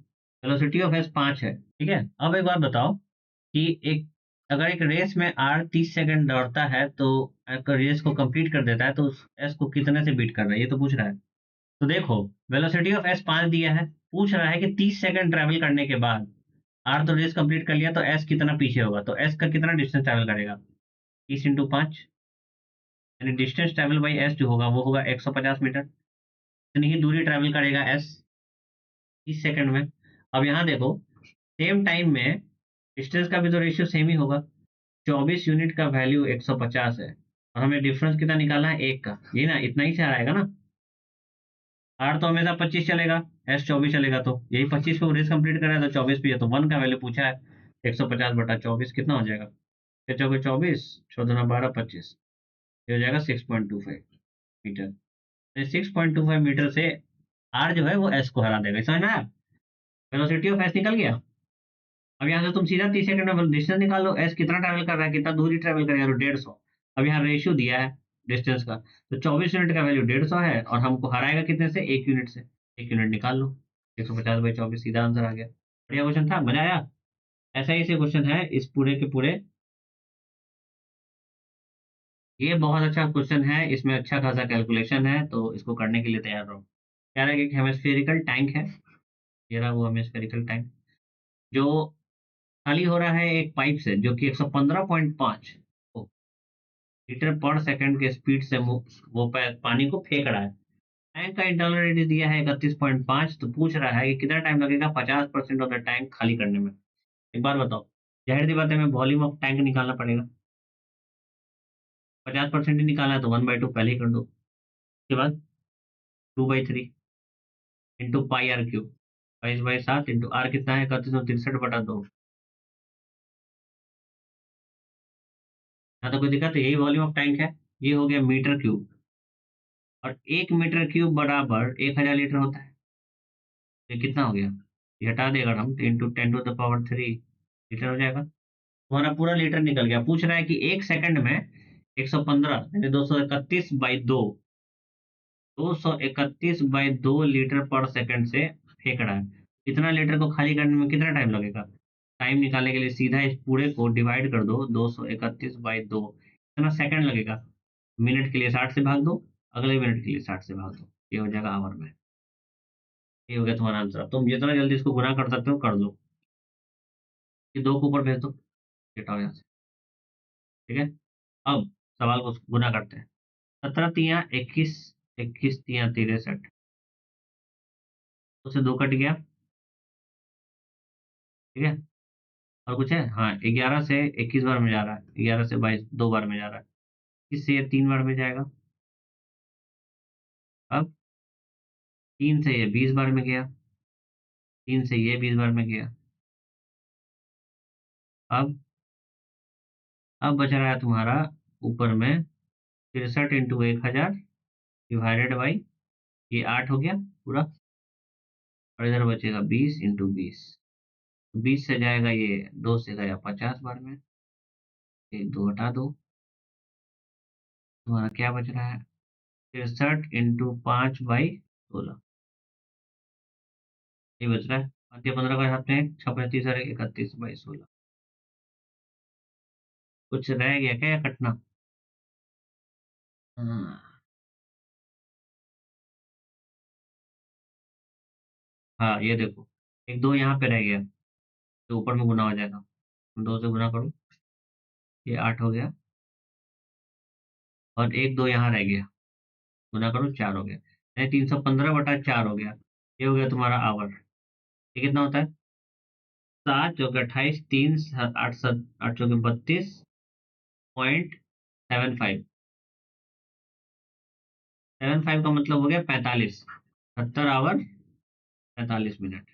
वेलोसिटी ऑफ एस 5 है, ठीक है। अब एक बात बताओ कि एक, अगर एक रेस में आर 30 सेकंड दौड़ता है तो अगर रेस को कंप्लीट कर देता है तो उस एस को कितने से बीट कर रहा है, ये तो पूछ रहा है। तो देखो, वेलोसिटी ऑफ एस 5 दिया है, पूछ रहा है कि 30 सेकंड ट्रैवल करने के बाद आर तो रेस कंप्लीट कर लिया, तो एस कितना पीछे होगा, तो एस का कितना डिस्टेंस ट्रैवल करेगा? 30 इंटू 5, यानी डिस्टेंस ट्रैवल बाई एस जो होगा वो होगा 150 मीटर। इतनी ही दूरी ट्रैवल करेगा एस 30 सेकंड में। अब यहाँ देखो, सेम टाइम में डिस्टेंस का भी तो रेशियो सेम ही होगा, 24 यूनिट का वैल्यू 150 है, और हमें डिफरेंस कितना निकालना है? एक का, ये ना इतना ही से आएगा ना। आर तो हमेशा 25 चलेगा, एस 24 चलेगा, तो यही 25 पे रेस कंप्लीट कर रहा है तो 24 पे है, तो 1 का वैल्यू पूछा है, 150/24 कितना हो जाएगा? 6 24 14 12 25, ये हो जाएगा 6.25 मीटर। 6.25 मीटर से आर जो है वो एस को हरा देगा, समझ में आया? वेलोसिटी ऑफ एस निकल गया। अब यहाँ से तुम सीधा 30 सेकंड में डिस्टेंस निकाल लो, एस कितना ट्रैवल कर रहा है, कितना दूरी ट्रैवल करेगा, तो 150। अब यहाँ रेशियो दिया है डिस्टेंस का, तो 24 यूनिट का वैल्यू 150 है, और हमको हराएगा कितने से? 1 यूनिट से, 1 यूनिट निकाल लो, 150/24, सीधा आंसर आ गया। बढ़िया क्वेश्चन था, मजा आया? ऐसा ही से क्वेश्चन है इस पूरे के पूरे, ये बहुत अच्छा क्वेश्चन है, इसमें अच्छा खासा कैलकुलेशन है, तो इसको करने के लिए तैयार रहो। क्या है कि हेमिस्फेरिकल टैंक है, ये रहा वो हेमिस्फेरिकल टैंक, जो खाली हो रहा है एक पाइप से, जो कि 115.5 लीटर पर सेकंड के स्पीड से वो पानी को फेंक रहा है। टैंक का इंटरनल रेडियस दिया है 31.5, तो पूछ रहा है कि कितना टाइम लगेगा 50% ऑफ द टैंक खाली करने में। एक बार बताओ, जाहिर सी बात है, हमें वॉल्यूम ऑफ टैंक निकालना पड़ेगा। 50% ही निकालना है तो 1/2 पहले ही कर दो। उसके बाद 2/3 into pi R cube, 22/7 into R कितना है 3163/2। यहाँ तो कोई दिक्कत है, यही वॉल्यूम ऑफ टैंक है। ये हो गया मीटर क्यूब, और 1 मीटर क्यूब बराबर 1000 लीटर होता है। ये कितना हो गया, ये हटा देगा हम, तो इंटू 10⁻³ लीटर हो जाएगा। तुम्हारा पूरा लीटर निकल गया। पूछ रहा है कि 1 सेकंड में 115 यानी 231/2 से फेंक रहा है। इतना लीटर को खाली करने में कितना टाइम लगेगा? टाइम निकालने के लिए सीधा इस पूरे को डिवाइड कर दो, 231/2 इतना सेकंड लगेगा। मिनट के लिए 60 से भाग दो, अगले मिनट के लिए 60 से भाग दो, ये हो जाएगा आवर में। ये हो गया तुम्हारा आंसर। तुम जितना जल्दी इसको गुना कर सकते हो कर दो। ये 2 को ऊपर भेज दो, हटाओ यहाँ से। ठीक है, अब सवाल को गुना करते हैं। 17×3 = 21, 21×3 = 63, उससे 2 कट गया। ठीक है, और कुछ है? हाँ, 11 से 21 बार में जा रहा है, 11 से 22 2 बार में जा रहा है, इससे ये 3 बार में जाएगा। अब 3 से ये 20 बार में गया, 3 से ये 20 बार में गया। अब बच रहा है तुम्हारा ऊपर में 63 × 1000 डिवाइडेड बाई ये 8 हो गया पूरा, और इधर बचेगा 20 × 20। 20 से जाएगा ये 2 से गया 50 बार में, एक 2 हटा दो, तुम्हारा क्या बच रहा है? 63 × 5/16 ये बच रहा है। मध्य 15 का हाथ में 6×35 और 31/16। कुछ रह गया क्या या कटना? हाँ, हाँ, ये देखो, एक 2 यहाँ पे रह गया, तो ऊपर में गुना हो जाएगा। 2 से गुना करो, ये 8 हो गया, और एक 2 यहाँ रह गया, गुना करो 4 हो गया, यानी 315/4 हो गया। ये हो गया तुम्हारा आवर। ये कितना होता है? 7×4 = 28, 3 8×7 = 32.75। 75 का मतलब हो गया 45, 70 आवर 45 मिनट।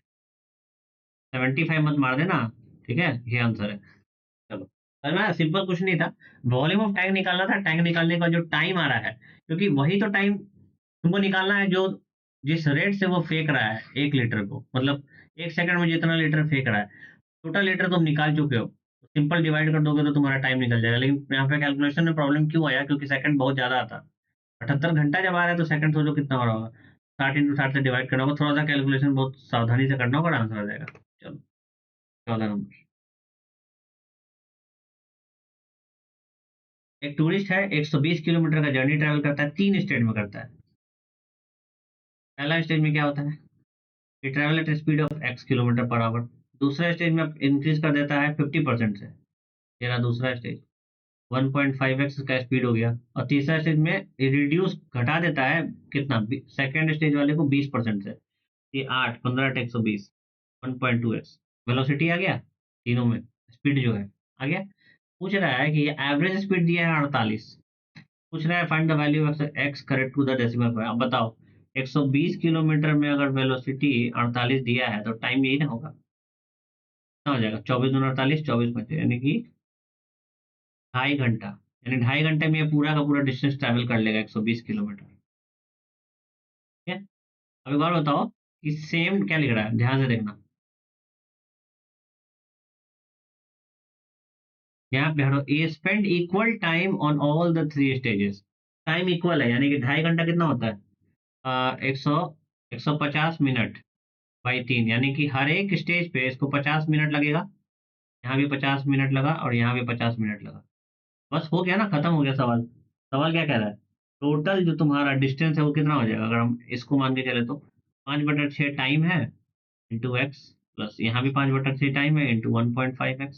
75 मत मार देना। ठीक है, ये आंसर है। चलो, अरे ना, सिंपल कुछ नहीं था। वॉल्यूम ऑफ टैंक निकालना था, टैंक निकालने का जो टाइम आ रहा है, क्योंकि वही तो टाइम तुमको निकालना है जो जिस रेट से वो फेंक रहा है 1 लीटर को, मतलब 1 सेकंड में जितना लीटर फेंक रहा है, टोटल लीटर तुम निकाल चुके हो। सिंपल डिवाइड कर दोगे तो तुम्हारा टाइम निकल जाएगा। लेकिन यहाँ पे कैलकुलेशन में प्रॉब्लम क्यों आया? क्योंकि सेकंड बहुत ज्यादा आता। 78 घंटा जब आ रहा है तो सेकंड सोचो कितना हो रहा होगा। 60 × 60 से डिवाइड करना होगा, थोड़ा सा कैलकुलेशन बहुत सावधानी से करना होगा, आंसर आ जाएगा। चलो, 14 नंबर। एक टूरिस्ट है, 120 किलोमीटर का जर्नी ट्रैवल करता है, 3 स्टेट में करता है। पहला स्टेज में क्या होता है? ये travel at speed of x km/h। दूसरा स्टेज में इंक्रीज कर देता है 50% से, तेरा दूसरा स्टेज 1.5x का स्पीड हो गया। और तीसरा स्टेज में रिड्यूस घटा देता है कितना, सेकेंड स्टेज वाले को 20% से, ये 8 15 120, 1.2x। वेलोसिटी आ गया तीनों में, स्पीड जो है आ गया। पूछ रहा है कि एवरेज स्पीड दिया है 48, पूछ रहा है find the value of X correct to the decimal point. अब बताओ, 120 किलोमीटर में अगर वेलोसिटी 48 दिया है तो टाइम यही ना होगा, कितना हो जाएगा? 24×48, 24×5, यानी कि 2.5 घंटा। यानी 2.5 घंटे में ये पूरा का पूरा डिस्टेंस ट्रैवल कर लेगा 120 किलोमीटर। ठीक है, अब एक बार बताओ कि सेम क्या लिख रहा है, ध्यान से देखना। यहाँ पे हटो, A spend equal time on all the 3 stages. Time equal है, यानी कि 2.5 घंटा कितना होता है? 150 मिनट बाई 3, यानी कि हर एक स्टेज पे इसको 50 मिनट लगेगा। यहाँ भी 50 मिनट लगा और यहाँ भी 50 मिनट लगा। बस हो गया ना, खत्म हो गया सवाल। सवाल क्या कह रहा है? टोटल जो तुम्हारा डिस्टेंस है वो कितना हो जाएगा, अगर हम इसको मान के चले तो 5/6 टाइम है इंटू एक्स, प्लस यहाँ भी 5/6 टाइम है इंटू 1.5x,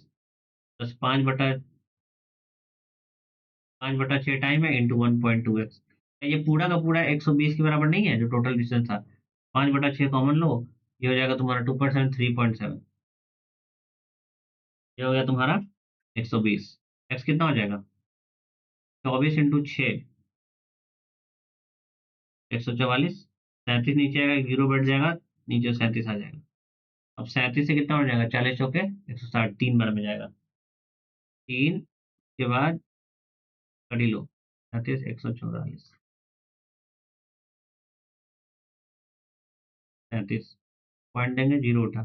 प्लस 5/6 टाइम है इंटू 1.2x। ये पूरा का पूरा 120 के बराबर नहीं है जो टोटल डिस्टेंस था। 5/6 कॉमन लो, ये हो जाएगा तुम्हारा 2.7 3.7, ये हो गया तुम्हारा 120। एक्स कितना हो जाएगा? 24 × 6, 144। 37 नीचे आएगा, 0 बैठ जाएगा, नीचे 37 आ जाएगा। अब 37 से कितना हो जाएगा? 40 चौके 160, 3 बार में जाएगा। 3 के बाद कड़ी लो, 37 144 37, पॉइंट देंगे, 0 उठा।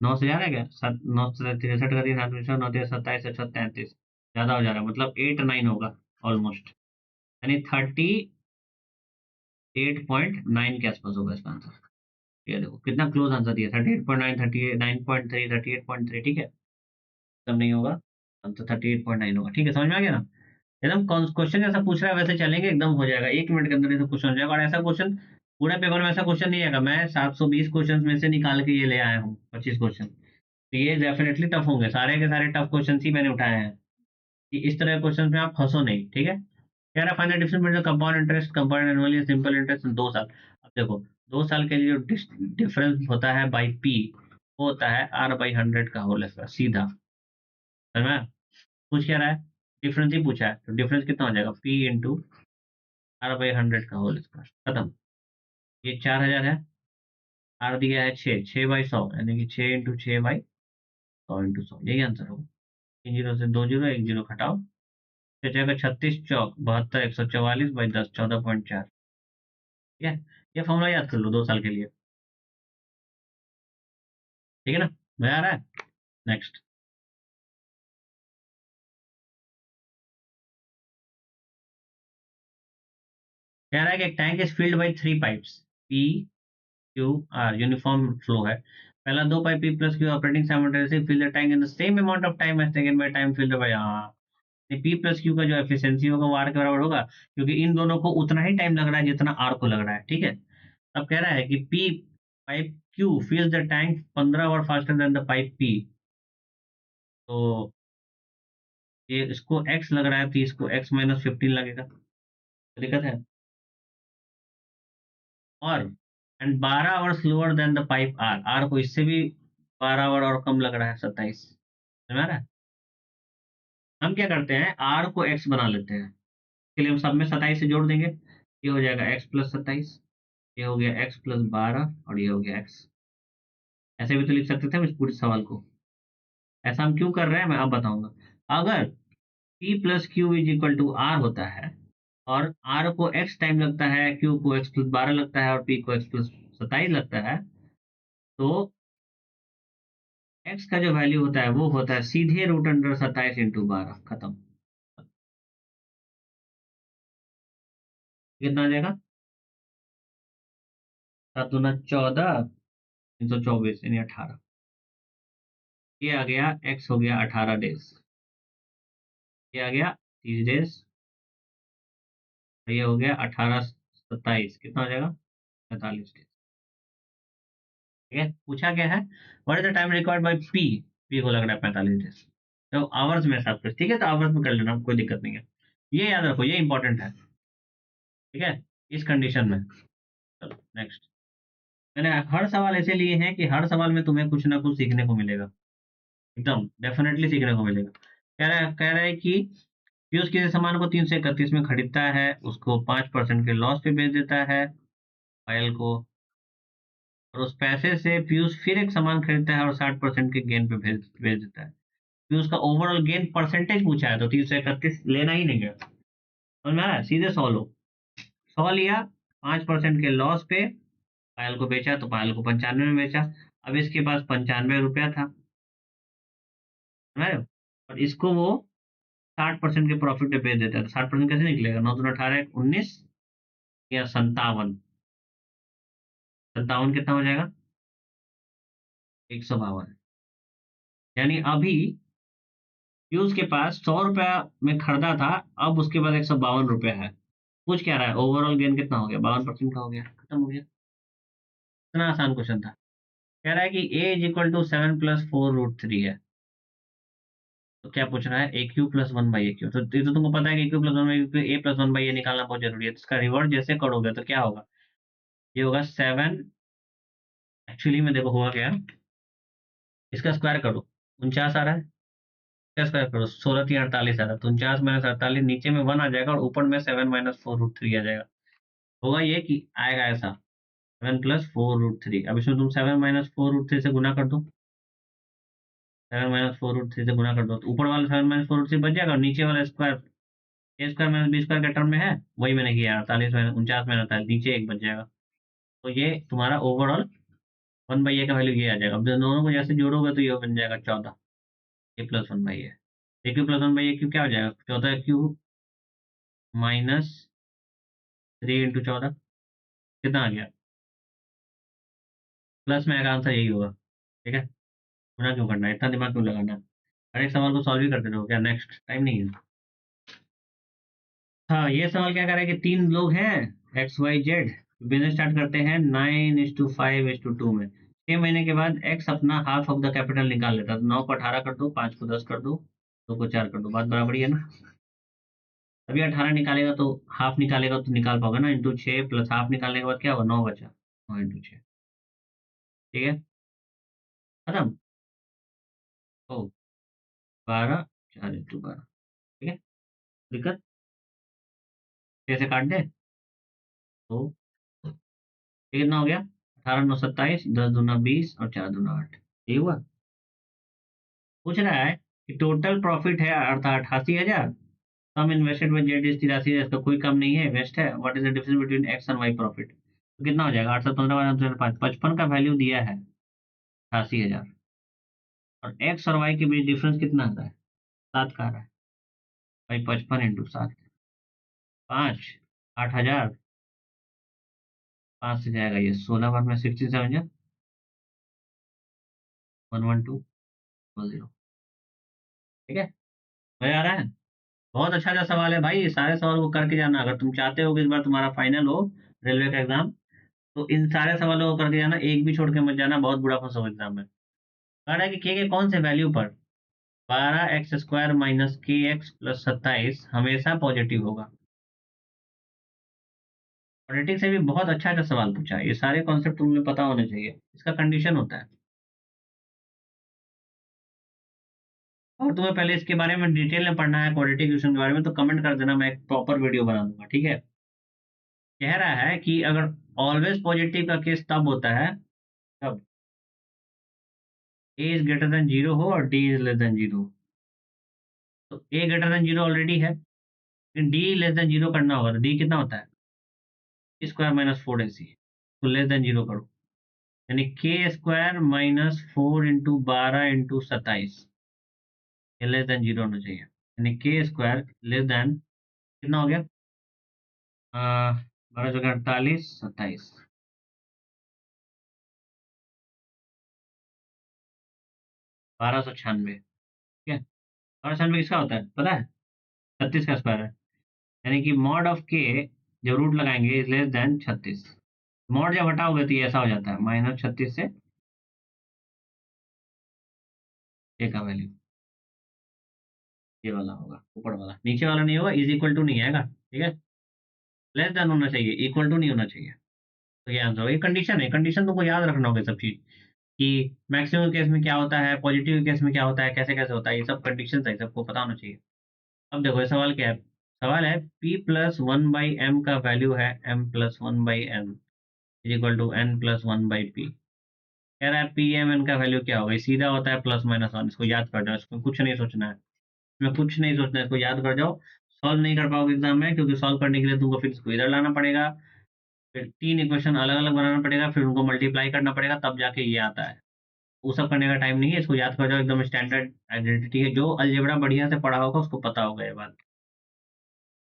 9 से जा रहा है क्या? 9 से 63 का 3 7 9 27 अच्छा 33, ज्यादा हो जा रहा है, मतलब 8 9 होगा ऑलमोस्ट, यानी 38.9 के आसपास होगा इसका आंसर। ये देखो कितना क्लोज आंसर दिया, 38.9, 39.3, 38.3, ठीक है। तब नहीं होगा, आंसर 38.9 होगा। ठीक है, समझ में आ गया ना? एकदम क्वेश्चन जैसा पूछ रहा है वैसे चलेंगे, एकदम हो जाएगा 1 मिनट के अंदर, ये सब क्वेश्चन हो जाएगा। और ऐसा क्वेश्चन पूरे पेपर में ऐसा क्वेश्चन नहीं आएगा। मैं 720 क्वेश्चन में से निकाल के ये ले आया हूँ 25 क्वेश्चन। तो ये डेफिनेटली टफ होंगे, सारे के सारे टफ क्वेश्चन ही मैंने उठाए हैं, कि इस तरह के क्वेश्चन में आप फंसो नहीं, ठीक है। कह रहा find the difference between compound interest, compound annually, simple interest 2 साल। अब देखो 2 साल के लिए जो डिफरेंस होता है बाई पी, वो होता है R/100 का होल स्क्वायर, सीधा। समझ में? पूछ क्या रहा है? डिफरेंस ही पूछा है, तो डिफरेंस कितना हो जाएगा? P × R/100 का होल स्क्वायर, खत्म। ये 4000 है, आर दिया है 6 यानी कि 6 × 6/100, यही आंसर होगा। 3 0 से 2 0, 1 0 घटाओ, तो जाएगा 36 चौक 72 144/10, 14.4। ठीक है, ये फॉर्मूला याद कर लो 2 साल के लिए, ठीक है ना? मजा आ रहा है? नेक्स्ट। कह रहा है कि tank is filled by 3 pipes, P Q R, uniform flow है। पहला 2 pipe P plus Q operating simultaneously fill the tank in the same amount of time as taken by time filled by, हाँ, P plus Q का जो efficiency होगा वो are के बराबर होगा, क्योंकि इन दोनों को उतना ही टाइम लग रहा है जितना आर को लग रहा है, ठीक है। अब कह रहा है कि P pipe Q फिल्स the tank 15 bar faster than the pipe P, तो ये इसको एक्स लग रहा है, तो इसको x-15 लगेगा, कोई दिक्कत है? और and 12 hour slower than the pipe R, R को इससे भी 12 आवर और कम लग रहा है, 27। समझ आ रहा है? हम क्या करते हैं, आर को एक्स बना लेते हैं, इसके लिए हम सब में 27 से जोड़ देंगे, ये हो जाएगा x+27, ये हो गया x+12, और ये हो गया x। ऐसे भी तो लिख सकते थे हम इस पूरे सवाल को। ऐसा हम क्यों कर रहे हैं मैं अब बताऊंगा। अगर P+Q=R होता है, और R को x टाइम लगता है, Q को x+12 लगता है, और P को x+27 लगता है, तो x का जो वैल्यू होता है वो होता है सीधे √27 × 12, खत्म। कितना आ जाएगा? 7×2 = 14, 324 यानी 18। ये आ गया, x हो गया 18 डेज, ये आ गया 30 डेज, ये हो गया 18 27, कितना हो जाएगा? 45 डेज। ठीक है, पूछा क्या है, what is the time required by P, P को लग रहा है 45 डेज, तो आवर्स में सब कुछ, ठीक है, तो आवर्स में कर लेना, कोई दिक्कत नहीं है। ये याद रखो, ये इंपॉर्टेंट है, ठीक है, इस कंडीशन में। चलो नेक्स्ट। मैंने हर सवाल ऐसे लिए हैं कि हर सवाल में तुम्हें कुछ ना कुछ सीखने को मिलेगा, एकदम डेफिनेटली सीखने को मिलेगा। कह रहा है कि पीयूष किसी सामान को 331 में खरीदता है, उसको 5% के लॉस पे बेच देता है पायल को, और उस पैसे से पीयूष फिर एक सामान खरीदता है और 60% के गेन पे बेच बेच देता है। पीयूष का ओवरऑल गेन परसेंटेज पूछा है, तो 331 लेना ही नहीं है, समझ में आ रहा है? सीधे 100 लो, 100 लिया, 5% के लॉस पे पायल को बेचा, तो पायल को 95 में बेचा। अब इसके पास 95 रुपया था, समझ रहे हो? और इसको वो 60% के प्रॉफिट पे बेच देता है, तो 60% कैसे निकलेगा? 9×18 = 19, या 57, 57 कितना हो जाएगा? 152। यानी अभी पीयूष के पास 100 रुपया में खरीदा था, अब उसके पास 152 रुपया है। पूछ क्या रहा है, ओवरऑल गेन कितना हो गया? 52% का हो गया, खत्म हो गया। इतना आसान क्वेश्चन था। कह रहा है कि a = 7 + 4√3 है, तो क्या पूछ रहा है, A Q plus one by A Q. तो ये तो तुमको पता है कि Q plus one by A plus one by A निकालना बहुत जरूरी है। तो इसका रिवर्स जैसे करोगे तो क्या होगा, ये होगा 7। एक्चुअली में देखो होगा क्या, इसका स्क्वायर करो, 49 आ रहा है, इसका स्क्वायर करो 16×3 = 48 आ रहा है। तो 49 - 48, नीचे में 1 आ जाएगा और ऊपर में 7 - 4√3 आ जाएगा। होगा ये कि आएगा ऐसा 7 + 4√3। अब इसमें तुम 7 - 4√3 से गुना कर दो, 7 - 4√3 से गुना कर दो, तो ऊपर वाला 7 - 4√3 बच जाएगा और नीचे वाला स्क्वायर, ए स्क्वायर माइनस बी स्क्वायर के टर्म में है, वही मैंने किया 48 - 49 - 48, नीचे एक बच जाएगा। तो ये तुम्हारा ओवरऑल 1/a का वैल्यू ये आ जाएगा। अब दोनों को जैसे जोड़ोगे तो ये बन जाएगा 14, ए प्लस 1/a। ए क्यू प्लस 1/a क्यू क्या हो जाएगा, 14 माइनस 3 × 14 कितना आ गया, प्लस में आएगा, आंसर यही होगा। ठीक है, गुना क्यों करना है, इतना दिमाग क्यों लगाना है, हर एक सवाल को सॉल्व ही करते रहो क्या, नेक्स्ट टाइम नहीं है। हाँ, ये सवाल क्या कर रहा है कि 3 लोग हैं X Y Z, business start करते हैं 9:5:2 में। 6 महीने के बाद एक्स अपना हाफ ऑफ द कैपिटल निकाल लेता है। तो 9 को 18 कर दो, 5 को 10 कर दो, 2 को 4 कर दो, बात बराबरी है ना। अभी 18 निकालेगा तो हाफ निकालेगा तो निकाल पाओगे ना, इंटू 6 प्लस हाफ निकालने के बाद क्या होगा, 9 बचा, 9 × 6। ठीक है, खत्म। ओ 12, 4 × 12। ठीक है, दिक्कत, कैसे काट दे तो ये कितना हो गया, 18 × 9 = 27, 10 × 2 = 20 और 4 × 2 = 8। ये हुआ। पूछ रहा है कि टोटल प्रॉफिट है अर्थात 88,000, sum invested by Z is 83,000, इसका कोई कम नहीं है, वेस्ट है। What is the difference between X and Y profit. तो कितना हो जाएगा, 815 - 55 का वैल्यू दिया है 88,000, और एक्स और वाई के बीच डिफरेंस कितना आता है, 7 का आ रहा है। भाई 55 × 7, 5, 8,000, 5 से जाएगा ये 16 बार में, 67 112 ठीक है, मजा आ रहा है। बहुत अच्छा अच्छा सवाल है भाई, सारे सवाल को करके जाना। अगर तुम चाहते हो कि इस बार तुम्हारा फाइनल हो रेलवे का एग्जाम, तो इन सारे सवालों को करके जाना, एक भी छोड़ के मत जाना, बहुत बुरा फंसोगे एग्जाम में। कह रहा है कि के कौन से वैल्यू पर 12x² माइनस के एक्स प्लस 27 हमेशा पॉजिटिव होगा। पॉलिटिक्स से भी बहुत अच्छा अच्छा सवाल पूछा है, ये सारे कॉन्सेप्ट तुम्हें पता होने चाहिए, इसका कंडीशन होता है। और तुम्हें पहले इसके बारे में डिटेल में पढ़ना है क्वाड्रेटिक इक्वेशन के बारे में, तो कमेंट कर देना, मैं एक प्रॉपर वीडियो बना दूंगा। ठीक है, कह रहा है कि अगर ऑलवेज पॉजिटिव का केस तब होता है तब ए इज ग्रेटर देन 0 हो और डी इज लेस देन 0। तो ए ग्रेटर देन 0 ऑलरेडी है, लेकिन डी लेस देन 0 करना होगा। तो डी कितना होता है, (2 - 4ac), तो लेस देन 0 करो, यानी k² - 4 × 12 × 27, ये लेस देन 0 होना चाहिए। यानी k² लेस देन कितना हो गया, 12×48 27, 1296। ठीक है, 1296 किसका होता है पता है, 36 का स्क्वायर है। यानी कि मॉड ऑफ के जब रूट लगाएंगे इज लेस देन 36, मॉड जब हटाओगे तो ये ऐसा हो जाता है -36 से ए का वैल्यू ये वाला होगा, ऊपर वाला, नीचे वाला नहीं होगा, इज इक्वल टू नहीं आएगा। ठीक है, लेस देन होना चाहिए, इक्वल टू नहीं होना चाहिए। तो ये आंसर होगा, ये कंडीशन है, कंडीशन तुमको याद रखना होगा सब चीज, कि मैक्सिमम केस में क्या होता है, पॉजिटिव केस में क्या होता है, कैसे कैसे होता है, ये सब कंडीशन है, सबको पता होना चाहिए। अब देखो ये सवाल क्या है, सवाल है p+1/m का वैल्यू है m+1/n is equal to n+1/p। कह रहा है पी एम एन का वैल्यू क्या होगा, ये सीधा होता है +-1, इसको याद कर जाओ, इसमें कुछ नहीं सोचना है, इसमें कुछ नहीं सोचना है, इसको याद कर जाओ। सॉल्व नहीं कर पाओगे एग्जाम में, क्योंकि सॉल्व करने के लिए तुमको फिर इसको इधर लाना पड़ेगा, फिर 3 इक्वेशन अलग अलग बनाना पड़ेगा, फिर उनको मल्टीप्लाई करना पड़ेगा, तब जाके ये आता है। वो सब करने का टाइम नहीं है, इसको याद कर जाओ, एकदम स्टैंडर्ड आइडेंटिटी है, जो अलजेब्रा बढ़िया से पढ़ा होगा उसको पता होगा ये बात।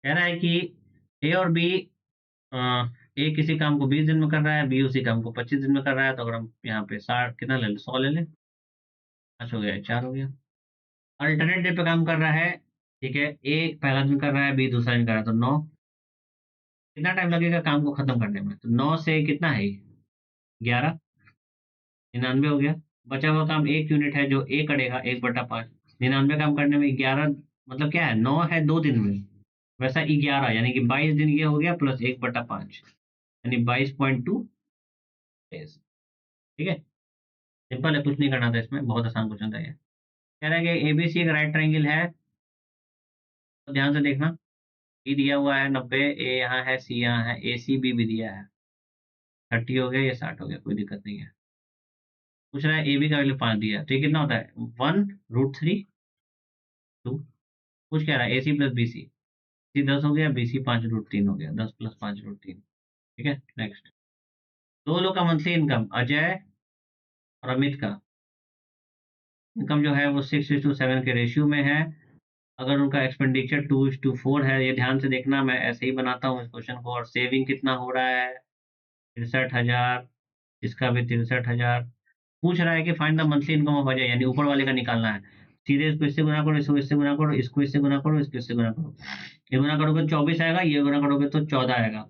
कह रहा है कि ए और बी, ए किसी काम को 20 दिन में कर रहा है, बी उसी काम को 25 दिन में कर रहा है। तो अगर हम यहाँ पे 60 कितना ले लें, 100 ले लें, 5 हो गया, 4 हो गया। अल्टरनेट डे पे काम कर रहा है, ठीक है, ए पहला दिन कर रहा है, बी दूसरा दिन कर रहा है, तो 9। कितना टाइम लगेगा काम को खत्म करने में, तो 9 से कितना है, 11, 99 हो गया। बचा हुआ काम 1 यूनिट है, जो ए करेगा 1/5, 99 काम करने में 11, मतलब क्या है, 9 है 2 दिन में, वैसा 11 यानी कि 22 दिन ये हो गया प्लस 1/5 यानी 22.2 डेज। ठीक है, सिंपल है, कुछ नहीं करना था इसमें, बहुत आसान क्वेश्चन था ये। कह रहा है कि एबीसी एक राइट ट्रायंगल है, तो ध्यान से देखना, बी दिया हुआ है 90, ए यहाँ है, सी यहाँ है, ए सी बी भी दिया है, 30 हो गया, ये 60 हो गया, कोई दिक्कत नहीं है। पूछ रहा है ए बी का वैल्यू 5 दिया है, तो ये कितना होता है 1√3 2। कुछ कह रहा है ए सी प्लस बी सी, सी 10 हो गया, बी सी 5√3 हो गया, 10 प्लस 5√3। ठीक है, नेक्स्ट। दो लोग का मंथली इनकम, अजय और अमित का इनकम जो है वो 6:7 के रेशियो में है। अगर उनका एक्सपेंडिचर 2:4 है, ये ध्यान से देखना, मैं ऐसे ही बनाता हूँ इस क्वेश्चन को। और सेविंग कितना हो रहा है 63,000, इसका भी 63,000। पूछ रहा है कि find the monthly income of Ajay, यानी ऊपर वाले का निकालना है। सीधे इसको इससे गुना करो, इसको इससे गुना करो, इसको इससे गुना करो, इसको इससे गुना करो। ये गुना करोगे तो 24 आएगा, ये गुना करोगे तो 14 आएगा,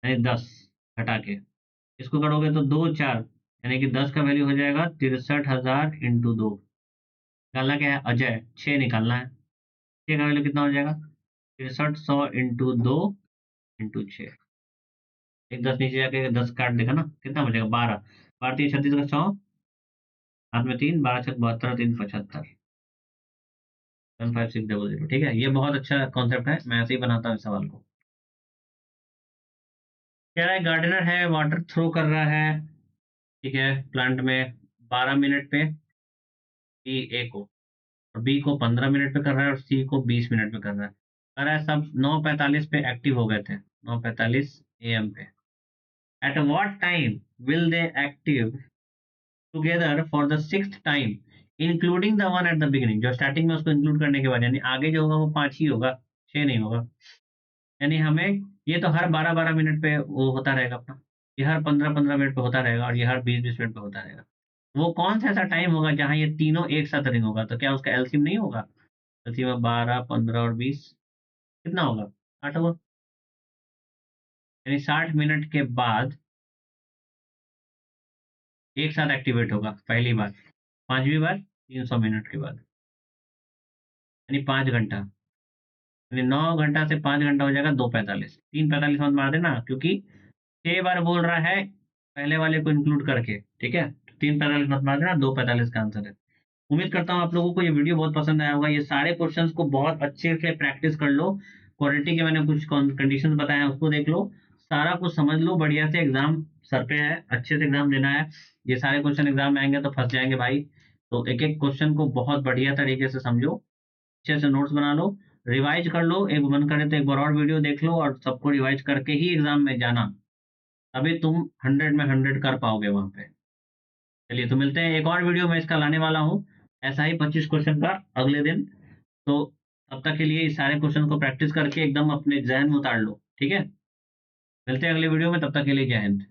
यानी 10 घटा के। इसको करोगे तो 2 4, यानी कि 10 का वैल्यू हो जाएगा 63,000 इंटू 2। निकालना क्या है अजय, 6 निकालना है। 6 का वैल्यू कितना हो जाएगा 6300 इंटू 2 इंटू 6। एक 10 नीचे जाके 10 काट देगा ना, कितना बचेगा 12। 12 3 36 का 100, हाथ में 3, 12 6 72, 3 75, 15600। ठीक है, ये बहुत अच्छा कॉन्सेप्ट है, मैं ऐसे ही बनाता हूँ इस सवाल को। कह रहा है गार्डनर है, वाटर थ्रो कर रहा है, ठीक है, प्लांट में 12 मिनट पे बी ए को, और बी को 15 मिनट पे कर रहा है, और सी को 20 मिनट पे कर रहा है। कह रहा है सब 9:45 पे एक्टिव हो गए थे, 9:45 AM पे। At what time will they active together for the sixth time including the one at the beginning. जो स्टार्टिंग में उसको इंक्लूड करने के बाद, यानी आगे जो होगा वो 5 ही होगा, 6 नहीं होगा। यानी हमें, ये तो हर 12-12 मिनट पे वो होता रहेगा अपना, ये हर 15-15 मिनट पे होता रहेगा, और ये हर 20-20 मिनट पे होता रहेगा। वो कौन सा ऐसा टाइम होगा जहां ये तीनों एक साथ रिंग होगा, तो क्या उसका एलसीएम नहीं होगा? एलसीएम 12, 15 और 20 कितना होगा 60 होगा। यानी 60 मिनट के बाद एक साथ एक्टिवेट होगा पहली बार, पांचवी बार 300 मिनट के बाद, यानी 5 घंटा। यानी 9 घंटा से 5 घंटा हो जाएगा 2:45, 3:45 मत मार देना, क्योंकि 6 बार बोल रहा है पहले वाले को इंक्लूड करके। ठीक है, 3:45 मत मार देना, 2:45 का आंसर है। उम्मीद करता हूँ आप लोगों को ये वीडियो बहुत पसंद आया होगा। ये सारे क्वेश्चंस को बहुत अच्छे से प्रैक्टिस कर लो। क्वालिटी के मैंने कुछ कंडीशंस बताए हैं, उसको देख लो, सारा कुछ समझ लो बढ़िया से। एग्जाम सर पे है, अच्छे से एग्जाम देना है। ये सारे क्वेश्चन एग्जाम में आएंगे तो फंस जाएंगे भाई। तो एक एक क्वेश्चन को बहुत बढ़िया तरीके से समझो, अच्छे से नोट्स बना लो, रिवाइज कर लो। एक मन करे तो एक बार और वीडियो देख लो, और सबको रिवाइज करके ही एग्जाम में जाना, तभी तुम 100 में 100 कर पाओगे वहां पे। चलिए, तो मिलते हैं एक और वीडियो में, इसका लाने वाला हूँ ऐसा ही 25 क्वेश्चन का अगले दिन। तो तब तक के लिए इस सारे क्वेश्चन को प्रैक्टिस करके एकदम अपने जहन में उतार लो। ठीक है, मिलते हैं अगले वीडियो में, तब तक के लिए जय हिंद।